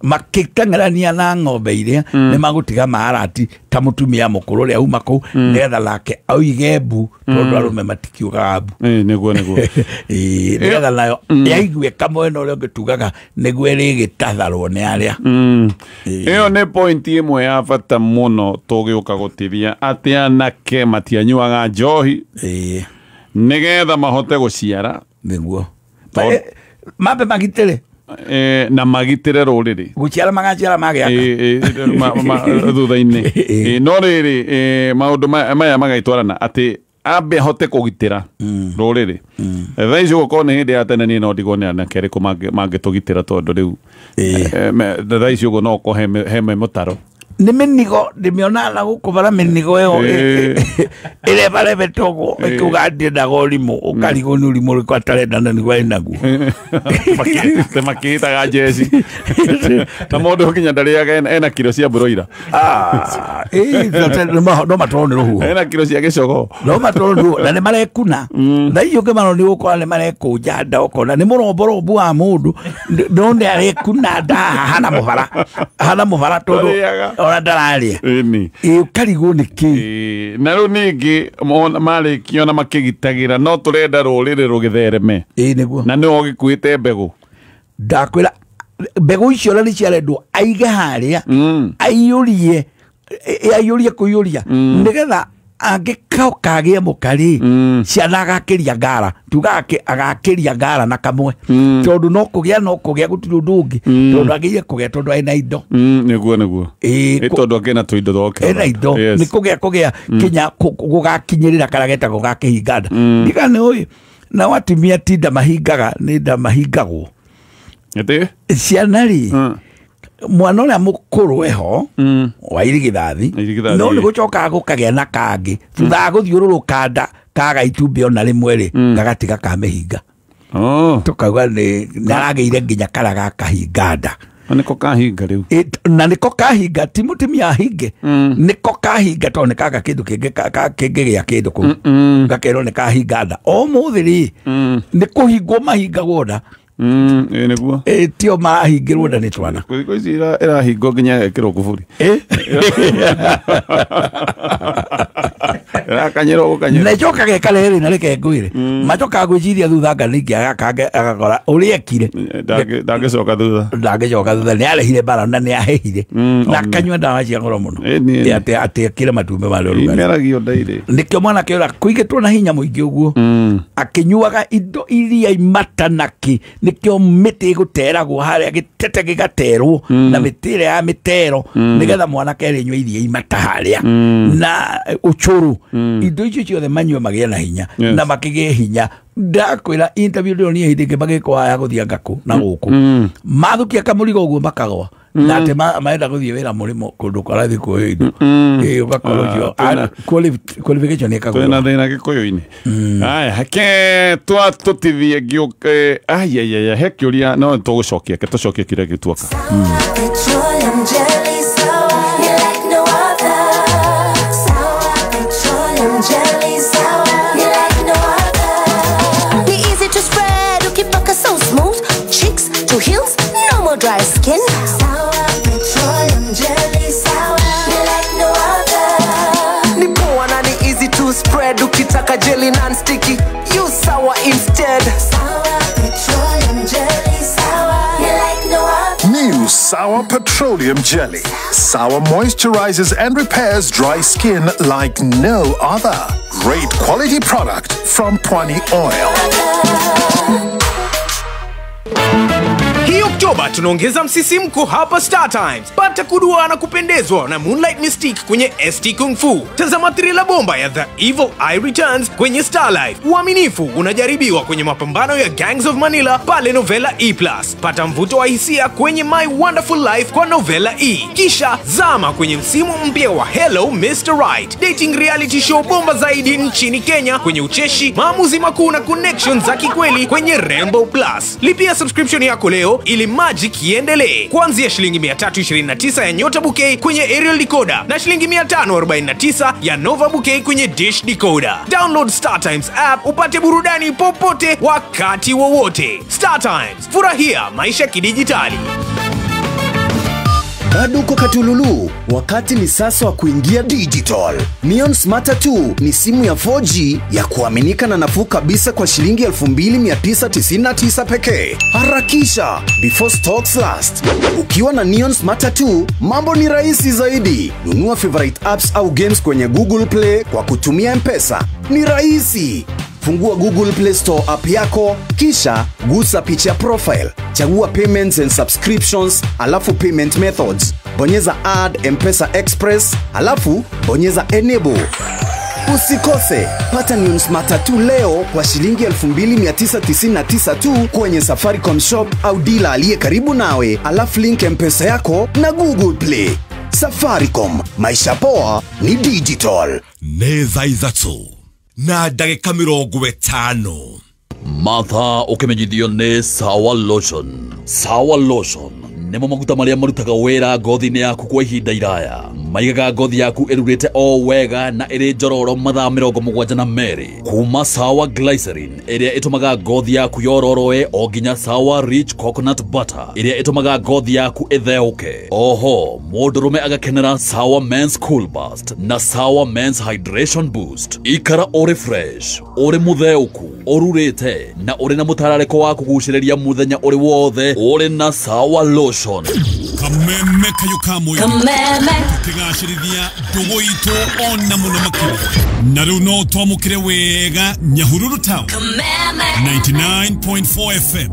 S2: makĩteng'erania na ng'ombe iria nĩ magũtiga maarati ta mũtumia mũkũrũ ũrĩa uma kũu nĩgetha nake aũige mbu tondũ arũme matikiugaga mbu nĩgetha nayo yaigue kamwena ũrĩa ũngĩ tugaga nĩguo ĩrĩgĩtatharwo nĩ arĩa
S1: ĩyo nĩ point ĩmwe ya bata mũno tũgĩũka gũtithia atĩ anake matianyuaga njohi nĩgetha mahote gũciara
S2: nĩguo mambe magitĩre
S1: na magitĩre rũrĩrĩ
S2: gũciara magaciara magĩaka
S1: thutha-inĩ no rĩrĩ maũndũ maya magaitwarana atĩ ambe ahote kũgitĩra rũrĩrĩ thaa ici gũkorwo nĩ hĩndĩ ya tene niĩ no ndigwo nĩ anake arĩkũ mangĩtũgitĩra tondũ rĩu thaa ici ũguo no ũkorwo he mũtaro
S2: ni menigo ndimiona na gukubara menigo yo ile bare betogo ikugandi na golimo ukarigo ni urimo riko atarenda na ni gwa naguo
S1: makita ga jesi ta mundu kinya ndariaga ena kilo cia broiler
S2: no matone ruhu
S1: ena kilo cia gicogo
S2: no matone ruhu na ni marekuna na iyo kemano ni ukora ni marekuja nda ukona ni muromborobu wa mundu ndonde arekuna nda hana mubara tondu ora ndararia
S1: ni
S2: ukarigo niki
S1: na ru ningi mari kiona makigitagira no turenda rurire rugithereme
S2: niguo
S1: na ni ogikuite mbegu
S2: ndakwira mbegu icio ni ciarendwo aige haria aiyurie kuyuria nigetha angikagia mukari ciana agakiria ngara tugake agakiria ngara na kamwe tondu no kugia gutiri ndungi tondu agiye kugia tondu ena indo
S1: niguo tondu akena tuindo thoke
S2: ena indo ni kugia kinya gugakinyirira karageta gugakihingana ndigane uyu na watimia tinda mahingaga ni nda mahingagwo
S1: ete
S2: ciana ri mwana uria mukuru eho wa irigithathi no ni gucoka gukagia na kangi thutha guthiururuka nda kaga itumbi ona rimwe ri gagatiga kamehinga tukauga ni narageire nginya karaga kahinga nda
S1: niko kahinga riu
S2: na niko kahinga timutimia hinge niko kahinga to ni kaga kindu kingi gya kindu ku gakero ni kahinga nda o muthiri ni kuhingwo mahinga goda
S1: niguo
S2: tio mahingirwo nda ni twana
S1: ko icira irahingo nginya ekiro kuburi kanyero
S2: na joka ge kaleri na reke ngwire macoka gwiciria thutha nganiki agakora uriekire
S1: ndagicoka thutha
S2: ni arehire bara na ni ahehire na kanywa ndawa cia ngoro muno ati akire matumbe ma rugari
S1: meragio ndaire
S2: nikio mwana kiora kuigetwo na hinya muingi uguo akinyuaga indo iria imatanaki nikio miti guteragwo haria gitete gigaterwo na mitire ya mitero nigetha mwana kerinywa iria imata haria na uchuru indo icio ciothe manyua magia na hinya na makige hinya ndakwira interview ndio ni hindi ngibagiko aya guthia ngaku na guku mathukia kamurigo uguo makagwa na ate maenda guthia wira murimo kundu kwarathi kuyo indo ugakorwo qualification ni kagwa
S1: na thina gikuyu-ini aya hake twatutithie ngiuke ayayaya hekiuria no tugucokia ke tucokie kire gituoka
S3: dry skin. Sour petroleum jelly, sour. You like no other. Ni poa na ni easy to spread. Ukitaka jelly non-sticky, use sour instead. Sour petroleum jelly, sour. You like no other.
S4: New Sour Petroleum Jelly. Sour moisturizes and repairs dry skin like no other. Great quality product from Pwani Oil.
S5: Hii Oktoba tunaongeza msisimko hapa Star Times. Pata kudua na kupendezwa na Moonlight Mystique kwenye ST Kung Fu. Tazama thriller bomba ya The Evil Eye Returns kwenye Starlife. Uaminifu unajaribiwa kwenye mapambano ya Gangs of Manila pale Novella E+. Pata mvuto wa hisia kwenye My Wonderful Life kwa Novella E. Kisha zama kwenye msimu mpya wa Hello Mr. Right, dating reality show bomba zaidi nchini Kenya kwenye ucheshi, maamuzi makuu na connections za kikweli kwenye Rainbow Plus. Lipia subscription yako leo ili magic iendelee. Kuanzia shilingi 329 ya Nyota Bouquet kwenye aerial decoder na shilingi 549 ya Nova Bouquet kwenye dish decoder. Download Star Times app upate burudani popote wakati wowote. Star Times, furahia maisha kidijitali.
S6: Bado uko Katululu, wakati ni sasa wa kuingia digital. Neon Smarter 2 ni simu ya 4G ya kuaminika na nafuu kabisa kwa shilingi 2999 pekee. Harakisha before stocks last. Ukiwa na Neon Smarter 2, mambo ni rahisi zaidi. Nunua favorite apps au games kwenye Google Play kwa kutumia M-Pesa. Ni rahisi. Fungua Google Play Store app yako, kisha gusa picha profile, chagua payments and subscriptions, alafu payment methods, bonyeza add M-Pesa Express, alafu bonyeza enable. Usikose, pata Neon Smarter 2 leo kwa shilingi 2999 tu kwenye Safaricom shop au dealer aliye karibu nawe, alafu link M-Pesa yako na Google Play. Safaricom, maisha poa ni digital.
S7: Nĩ thaa ithatũ na ndagĩka 50.
S8: Martha ũkĩmenyithio nĩ Sawa Lotion. Sawa Lotion nĩmo maguta marĩa marutaga wĩra ngothi-inĩ yaku kwa ihinda iraya. Maigaga ngothi yaku ĩrurĩte o wega na ĩrĩ njororo mathaa 72. Kuma Sawa Glycerin ĩrĩa ĩtũmaga ngothi yaku yororoe o nginya Sawa Rich Coconut Butter ĩrĩa ĩtũmaga ngothi yaku ĩtheũke. Oho, mũndũrũme agakenera Sawa Men's Cool Burst na Sawa Men's Hydration Boost. Ikara ũrĩ fresh, ũrĩ mũtheũku, ũrurĩte na ũrĩ na mũtararĩko wa kũgucĩrĩria mũthenya ũrĩ wothe, ũrĩ na Sawa Lotion.
S7: Kameme kayo kamwe kigashirithia ndugu itu ona muno makiri na rĩu no twamũkĩre wega Nyahururu Town 99.4 FM.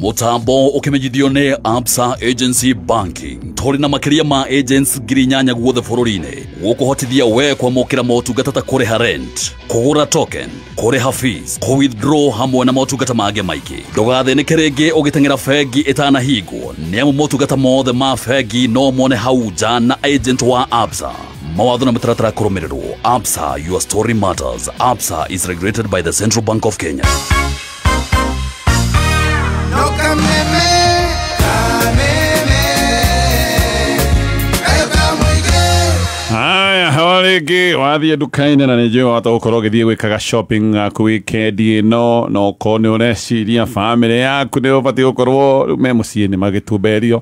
S8: Mutambo ũkĩmenyithio nĩ Absa Agency Banking. Tũrĩ na makĩria ma agents 8,000 guothe bũrũri-inĩ gũkũhotithia we kwamũkĩra motungata ta kũrĩha rent, kũgũra token, kũrĩha fees, kũ-withdraw hamwe na motungata mangĩ maingĩ. Ndũgathĩnĩke rĩngĩ ũgĩteng'era bengi ĩtanahingwo, nĩamu motungata mothe ma bengi no mone hau nja na agent wa Absa. Mawatho na mĩtaratara kũrũmĩrĩrwo. Absa, your story matters. Absa is regulated by the Central Bank of Kenya.
S1: Haya, hawarĩngĩ wathiĩ nduka-inĩ na nĩnjũĩ wahota gũkorwo ũgĩthiĩ gwĩkaga shopping yaku weekend ĩno, no ũkorwo nĩ ũreciria family yaku nĩ ũbatiĩ gũkorwo rĩu me mũciĩ-inĩ magĩtumberio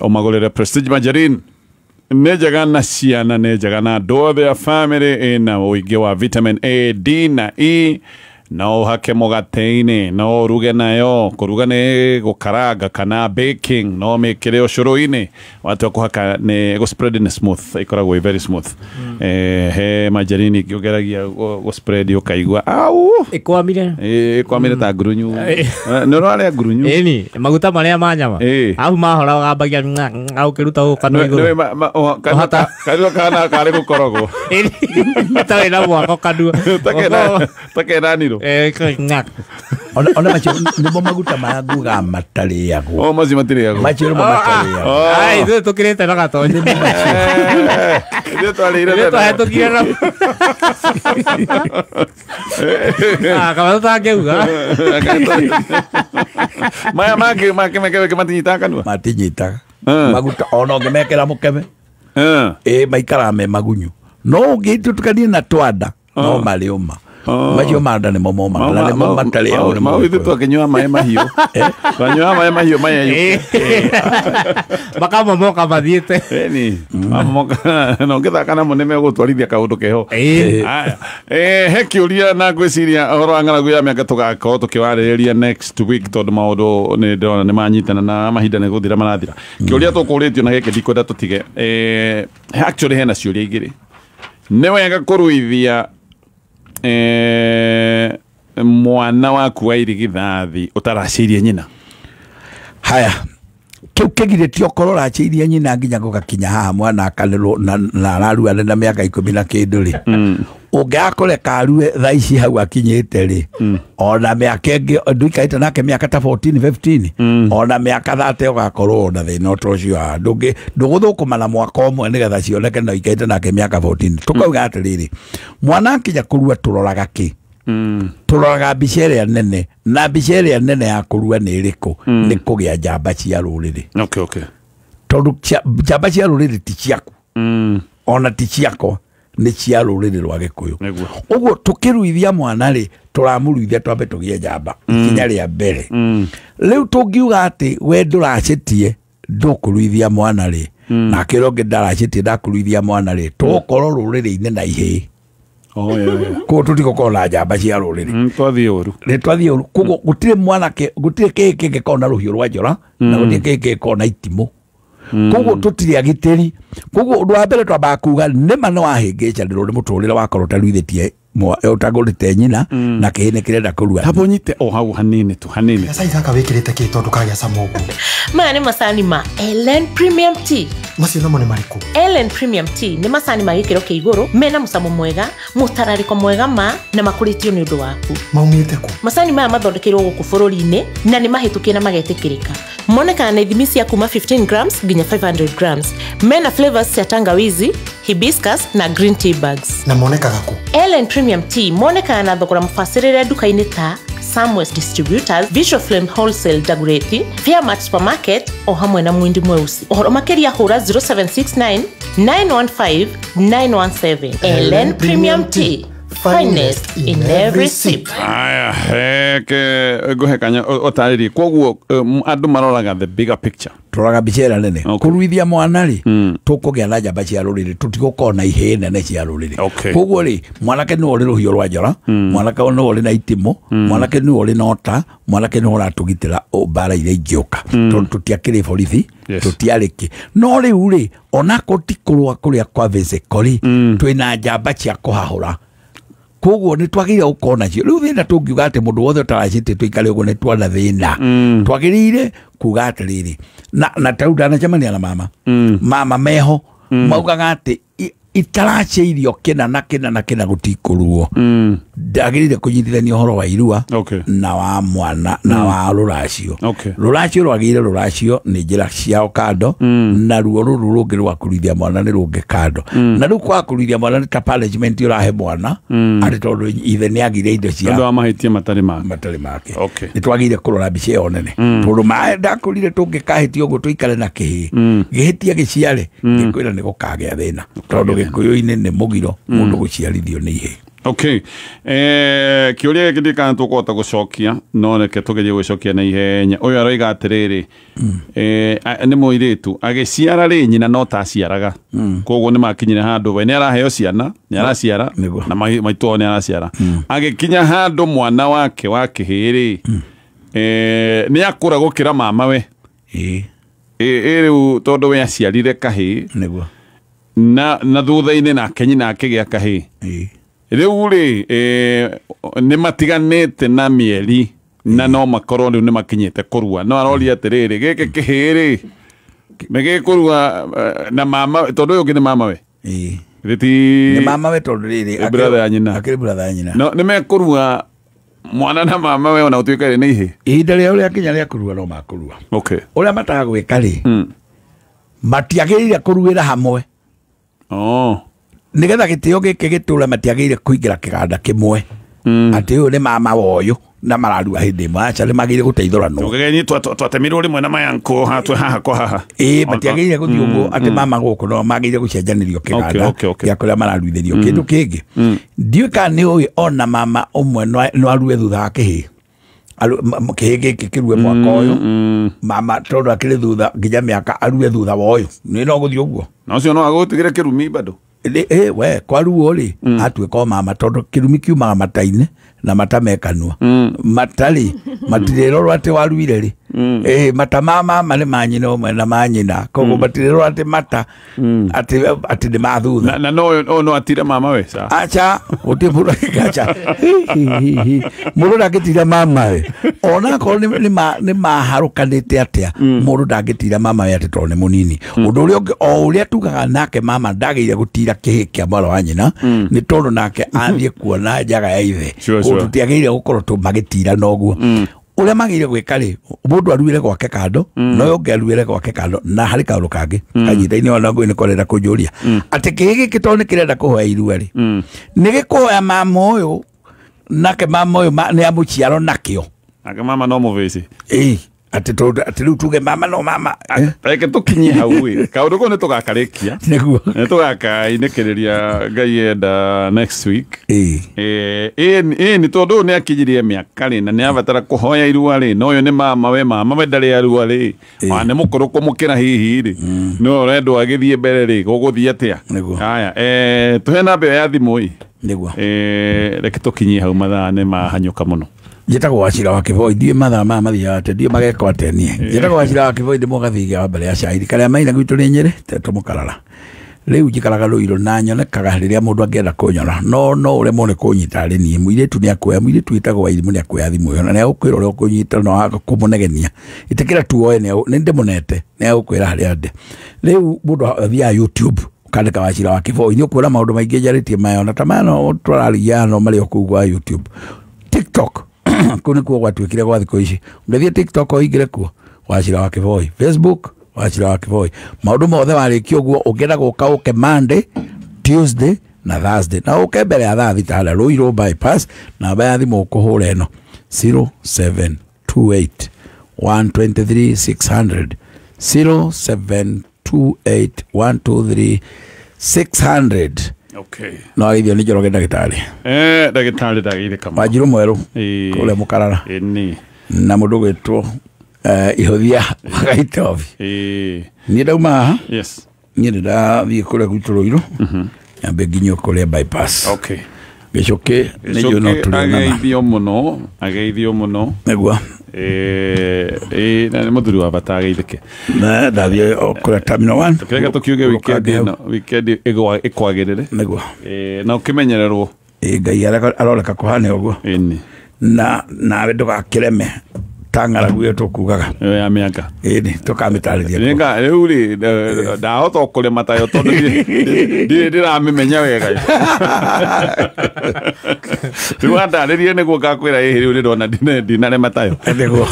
S1: ũmagũrĩre Prestige Margarine. Nĩ njega na ciana, nĩ njega na andũ othe a family, ĩna ũingĩ wa vitamin A, D na E. No ũhake mũgate-inĩ, no ũruge nayo, kũruga nĩ gũkaranga kana baking, no mĩkĩre ũcũrũ-inĩ, watua kũhaka nĩ gũspread nĩ smooth, ĩkoragwo very smooth. He margarine ingĩ ũgeragia gũspread ũkaigua au ĩkwamire ta ngurunyu. Nĩ ũrarĩa ngurunyu?
S9: Ĩni maguta marĩa ma nyama ahu mahora ũgambagia ũkĩruta ũkano igũrũ
S1: kanua kana karĩ gũkorogwo
S9: tarĩ na mwako kanua
S1: takenanirwo
S2: ona macio nĩmo maguta ma nguga matarĩagwo.
S1: Macio matirĩagwo.
S2: Macio nĩmo matarĩagwo.
S9: Ai, ithuĩ tũkĩrĩte na gatonyi.
S1: Ithuĩ twarĩire
S9: tũhĩtũkire na kama tũtangĩuga
S1: maya mangĩ matinyitaga kanua.
S2: Matinyitaga maguta ona ũngĩmekĩra mũkebe maikaraga me magunyu, no ũngĩtukania na twanda no marĩũma. Macio manda nĩmo momaga na nĩmo matarĩagwo.
S1: Ithuĩ twakĩnyua maĩ mahiũ, twanyua maĩ mahiũ maya
S9: makamomoka mathiĩte.
S1: Ĩni mamomoka na ũngĩthaka namo nĩmegũtwarithia kaũndũ keho. He kĩũria na ngwĩciria ũhoro wa ng'aragu ya mĩanga tũgakorwo tũkĩwarĩrĩria next week, tondũ maũndũ nĩ ndĩrona nĩ manyitana na mahinda nĩ gũthira marathira. Kĩũria tũkũrĩtio na gĩkĩ ndikwenda tũtige. Actually hena ciũria igĩrĩ. Nĩ wega kũruithia mwana waku wa irigithathi ũtaracĩirie nyina?
S2: Haya, kĩu kĩgirĩtio korwo racĩirie nyina nginya gũgakinya haha mwana akanĩrwo na ararua na mĩaka 10 na kĩndũ rĩ, ũngĩakũreka arue thaa ici hau akinyĩte rĩ, ona mĩaka ĩngĩ ndũikarĩte nake mĩaka ta 14-15, ona mĩaka 30 ũgakorwo na thĩna ũta ũcio haha. Ndũgũthũkũma na mwaka ũmwe nĩgetha cioneke na ũikarĩte nake mĩaka 14. Tũkauga atĩrĩrĩ, mwana akinya kũrua tũroraga kĩ? Tũroraga mbica ĩrĩa nene, na mbica ĩrĩa nene ya kũrua nĩ ĩrĩkũ? Nĩ kũgĩa njamba cia rũrĩrĩ. Tondũ njamba cia rũrĩrĩ ti ciaku, ona ti ciakwa, nĩ cia rũrĩrĩ rwa Gĩkũyũ. Ũguo tũkĩruithia mwana rĩ, tũramũruithia twambe tũgĩe njamba ikinya rĩa mbere. Rĩu tũngiuga atĩ we ndũracĩtie ndũkũruithia mwana rĩ, na kĩrĩa ũngĩ ndaracĩtie ndakũruithia mwana rĩ, tũgũkorwo rũrĩrĩ-inĩ na ihĩ. Koguo tũtigũkorwo na njamba cia rũrĩrĩ.
S1: Twathiĩ ũru.
S2: Twathiĩ ũru. Koguo gũtirĩ mwanake, gũtirĩ kĩhĩ kĩngĩkorwo na rũhiũ rwa njora na gũtirĩ kĩhĩ kĩngĩkorwo na itimũ. Koguo tũtirĩ agitĩri. Koguo ũndũ wa mbere twambaga kuuga nĩma nĩ wahĩngĩcanĩrwo nĩ mũtũrĩre wakorwo ũtaruithĩtie ũtagũrĩte nyina na kĩhĩ nĩ kĩrenda kũrua.
S1: Habo nyite o hau hanini tu hanini.
S10: Gacai gaka wĩkĩrĩte kĩ tondũ kagĩa cama ũguo?
S11: Maya nĩ macani ma Ellen Premium Tea.
S10: Macio namo nĩ marĩkũ?
S11: Ellen Premium Tea nĩ macani ma gĩkĩro kĩa igũrũ, mena mũcamo mwega, mũtararĩko mwega na makũrĩtio nĩ ũndũ waku.
S10: Maumĩte kũ?
S11: Macani maya mathondekeirwo gũkũ bũrũri-inĩ na nĩ mahĩtũkie na magetĩkĩrĩka. moneka na ithimi cia kuma 15 grams nginya 500 grams. Mena flavors cia tangawizi, hibiscus na green tea bags.
S10: Na monekaga ku?
S11: Ellen Premium Tea moneka na thogora mufasirire duka-ini ta Samwest Distributors, Visual Flame Wholesale Dagoretti, Fairmart Supermarket o hamwe na Mwindi Mweusi. Uhoro makeria hura 0769 915 917. Ellen Premium Tea, finest in every sip.
S1: Aya, gohe kanya otariri koguo andu maroraga the bigger picture.
S2: Turaga bichera nene. Kuruithia mwana ri tukugia na njamba cia ruriri tutigukona ihene ne cia ruriri. Koguo ri mwanake ni uri ruhio rwa njora, mwanake no uri na itimo, mwanake ni uri na ota, mwanake ni uratugitira bara ile ingioka. Tondu tutiakire borithi, tutiariki. No ri uri onako tikurwa kuria kwa vezekori, twina njamba cia kuhahura. Koguo ni twagire ukona cio riu thina tungiuga ati mundu wothe utaracite tuikare uguo ni twana thina twagirire kuga atiriri na tauda na jamani na mama meho maugaga ati itarache irio kina na gutikurwo ndagirire kunyitithania uhoro wa irua na wa mwana na wa ruracio ruracio rwagire ruracio ni njira ciao kando na ruo ruru rungi rwa kurithia mwana ni rungi kando na riu kwa kurithia mwana ni ta punishment urahe mwana ari tondu ithe ni agire indo cia
S1: ndo amahitie matari
S2: make ni twagire kurora mbica iyo nene tondu ndakurire tungikahitio uguo tuikare na kihi gihitia giciare gikwira ni gukagea thina tondu gikuyu-ini ni mugiro mundu guciarithio ni ihe.
S1: Okay. Kiuria gidika tukota gucokia no reke tugerie gucokia na ihenya. Uyu aroiga atiriri ni muiritu agiciara ri nyina no ta ciaraga. Koguo ni makinyire handu we ni araheo ciana, ni araciara na maitu ni araciara. Agikinya handu mwana wake wa kihiri ni akura gukira mama we. Riu tondu we aciarire kahi niguo na thutha-ini nake nyina akigia kahi riu ri ni matiganite na mieri na no makorwo riu ni makinyite kurua no aroria atiriri gike kihiri mege kurua na mama tondu uyu ni mama we
S2: ni mama we tondu riri
S1: brother ya nyina
S2: akiri brother ya nyina
S1: no ni mekurua mwana na mama we ona utuikare ni ihe
S2: ihinda ria uria kinya ria kurua no makurua uria mataga gwika ri matiagirire kuruira hamwe nigetha gitio giki gitura matiagire kuingira kiganda kimwe ati uyu ni mama woyu na mararua hindi imwe acha ni magire guteithorano
S1: tugeni twatemirwo rimwe na mayanko hatwe haha kwa haha
S2: matiagire guthii uguo ati mama guku no magire gucenjanirio kiganda ya kuria mararuithirio kindu kingi ndiuka ni uyu ona mama umwe no arue thutha wa kihi kihigi kikirue mwaka uyu mama tondu akiri thutha nginya miaka arue thutha wa uyu ni no guthii uguo
S1: na ucio no agutigire kirumi bado
S2: we kwa ruo ri atuika mama tondu kirumi kiumaga mata-ini na mata mekanua matari matirero ati waruire ri mata mama ni manyina umwe na manyina koguo matirero ati mata ati ni mathutha
S1: na no atire mama we sa
S2: acha uti mura gacha muru ndagitira mama we ona ko ni maharukanite atia muru ndagitira mama we ati tondu ni munini undu uria o uria tugaga nake mama ndagire gutira kihi kia mwana wa nyina ni tondu nake athie kuona njaga ya ithe tutiagire gukorwo tumagitira noguo uria magire gwika ri mundu aruire gwake kando no ungi aruire gwake kando na hari kaundu kangi kanyita-ini ona ngui ni korenda kunjuria ati kihi giki ni kirenda kuhoya irua ri ni gikuhoya mama uyu nake mama uyu ni amuciaro nakio
S1: nake mama no muvici
S2: ati riu tuge mama no mama
S1: reke tukinyie hau wi kaundu ko ni tugakarikia
S2: niguo
S1: ni tugakainekeriria ngai enda next week ni tondu ni akinyirie miaka ri na ni avatara kuhoya irua ri no yo ni mama we ndari arua ri wa ni mukuru kumukira hihi ri no rendo agithie mbere ri guguthie atia haya tuhe namba ya thimu
S2: niguo
S1: reke tukinyie hau mathaa ni mahanyuka muno
S2: njitagwo Wachira wa Kivoi ndie mathaa mathiaga ate ndie mageka atenie njitagwo Wachira wa Kivoi ndi mugathiga wa mbere ya cairi karia maina gwitu ni Nyeri tetu mukarara riu njikaraga Ruiru na nyonekaga riria mundu angienda kunyona no ure mone kunyita ri nie muiretu ni akoya muiretu itagwo Wairimu ni akoya thimu yo na ni agukwira uri kunyita no aga kumunegenia itikira tuoe ni ndimunete ni agukwira hari ande riu mundu athia YouTube ukandika Wachira wa Kivoi ni ukwira maundu maingi njaritie mayo na tamano twararigia no mari okugwa YouTube TikTok kuni kuo gwatuikire gwa thiko ici ngethie TikTok oigire kuo Wachira wa Kivoi, Facebook Wachira wa Kivoi. Maundu mothe warikio guo ungenda guka uke Monday, Tuesday na Thursday. Na uke mbere ya thaa thita haria Ruiru bypass na baya thimu ukuhure eno 0728 123 600 0728 123 600.
S1: Okay.
S2: No agithio ni Njoroge ndagitari.
S1: Ndagitari ndagire kama.
S2: Wanjiru mweru. Kule Mukarara.
S1: Ni.
S2: Na mundu gwitwo ihothia Gaitobi. Ni ndauma. Yes. Ni ndathiĩ kũrĩa gwitũ Ruiru. Nyambe nginyo kũrĩa bypass.
S1: Okay.
S2: Gicoke nĩyo no tũrĩonana.
S1: Ageithio mũno.
S2: Nĩguo.
S1: Na nĩ mũthuri wa bata ageithĩke.
S2: Na ndathiĩ kũrĩa Terminal 1.
S1: Tũkĩrega tũkiuge weekend ĩkwagĩrĩre.
S2: Nĩguo.
S1: Na ũkĩmenyererwo.
S2: Ngai aroreka kũhane ũguo. Na nawe ndũgakĩreme tang'aragu ĩyo tũkugaga
S1: ya mĩanga
S2: ĩni tũkamĩtarĩria
S1: nĩnga rĩu rĩ ndahota kũrĩma tayo tondũ ndĩramĩmenya wega rĩu andarĩrie nĩguo ngakwĩra ĩhĩ rĩu ndĩrona ndinarĩma tayo
S2: nĩguo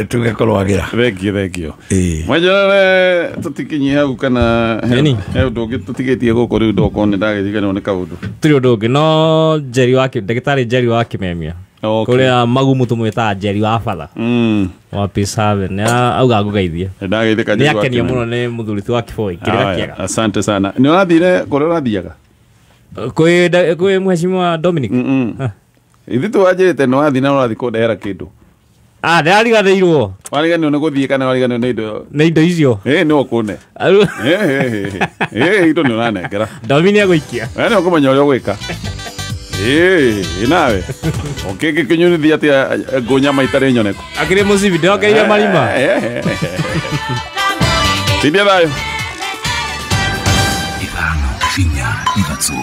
S2: tũgĩkorwagĩra
S1: thengio mwenjerere tũtikinyie hau kana he ũndũ ũngĩ tũtigĩtie gũkũ rĩu ndokorwo nĩ ndagĩriganĩrwo nĩ kaũndũ
S9: tũrĩ ũndũ ũngĩ no ndagĩtarĩ Njeri wa Kĩmemia kuria magumu tumwita Njeri wa batha wa P7 na auga ngugeithie
S1: ndageithika
S9: Njeri wa Kĩmemia muno ni muthuri wa Kiboi kirira kiega.
S1: Asante sana. Ni urathire kuria urathiaga
S9: kwi mheshimiwa Dominic
S1: ithi tuwanjirite no wathi na urathi kundehera kindu
S9: ndariganĩirwo
S1: wariganĩirwo nĩ gũthiĩ kana wariganĩirwo nĩ indo
S9: icio
S1: nĩ ũkũne indo nĩ ũranengera
S9: Dominic agũikia
S1: nĩ ũkũmenya ũrĩa ũgwĩka nawe ũkĩnyunithia atĩa ngũnyama itarĩ nyoneko
S9: akĩrĩ mũcibi ndĩongeire marima
S1: tithia thayũ.
S7: Ithano, Vinya, Ivatsu.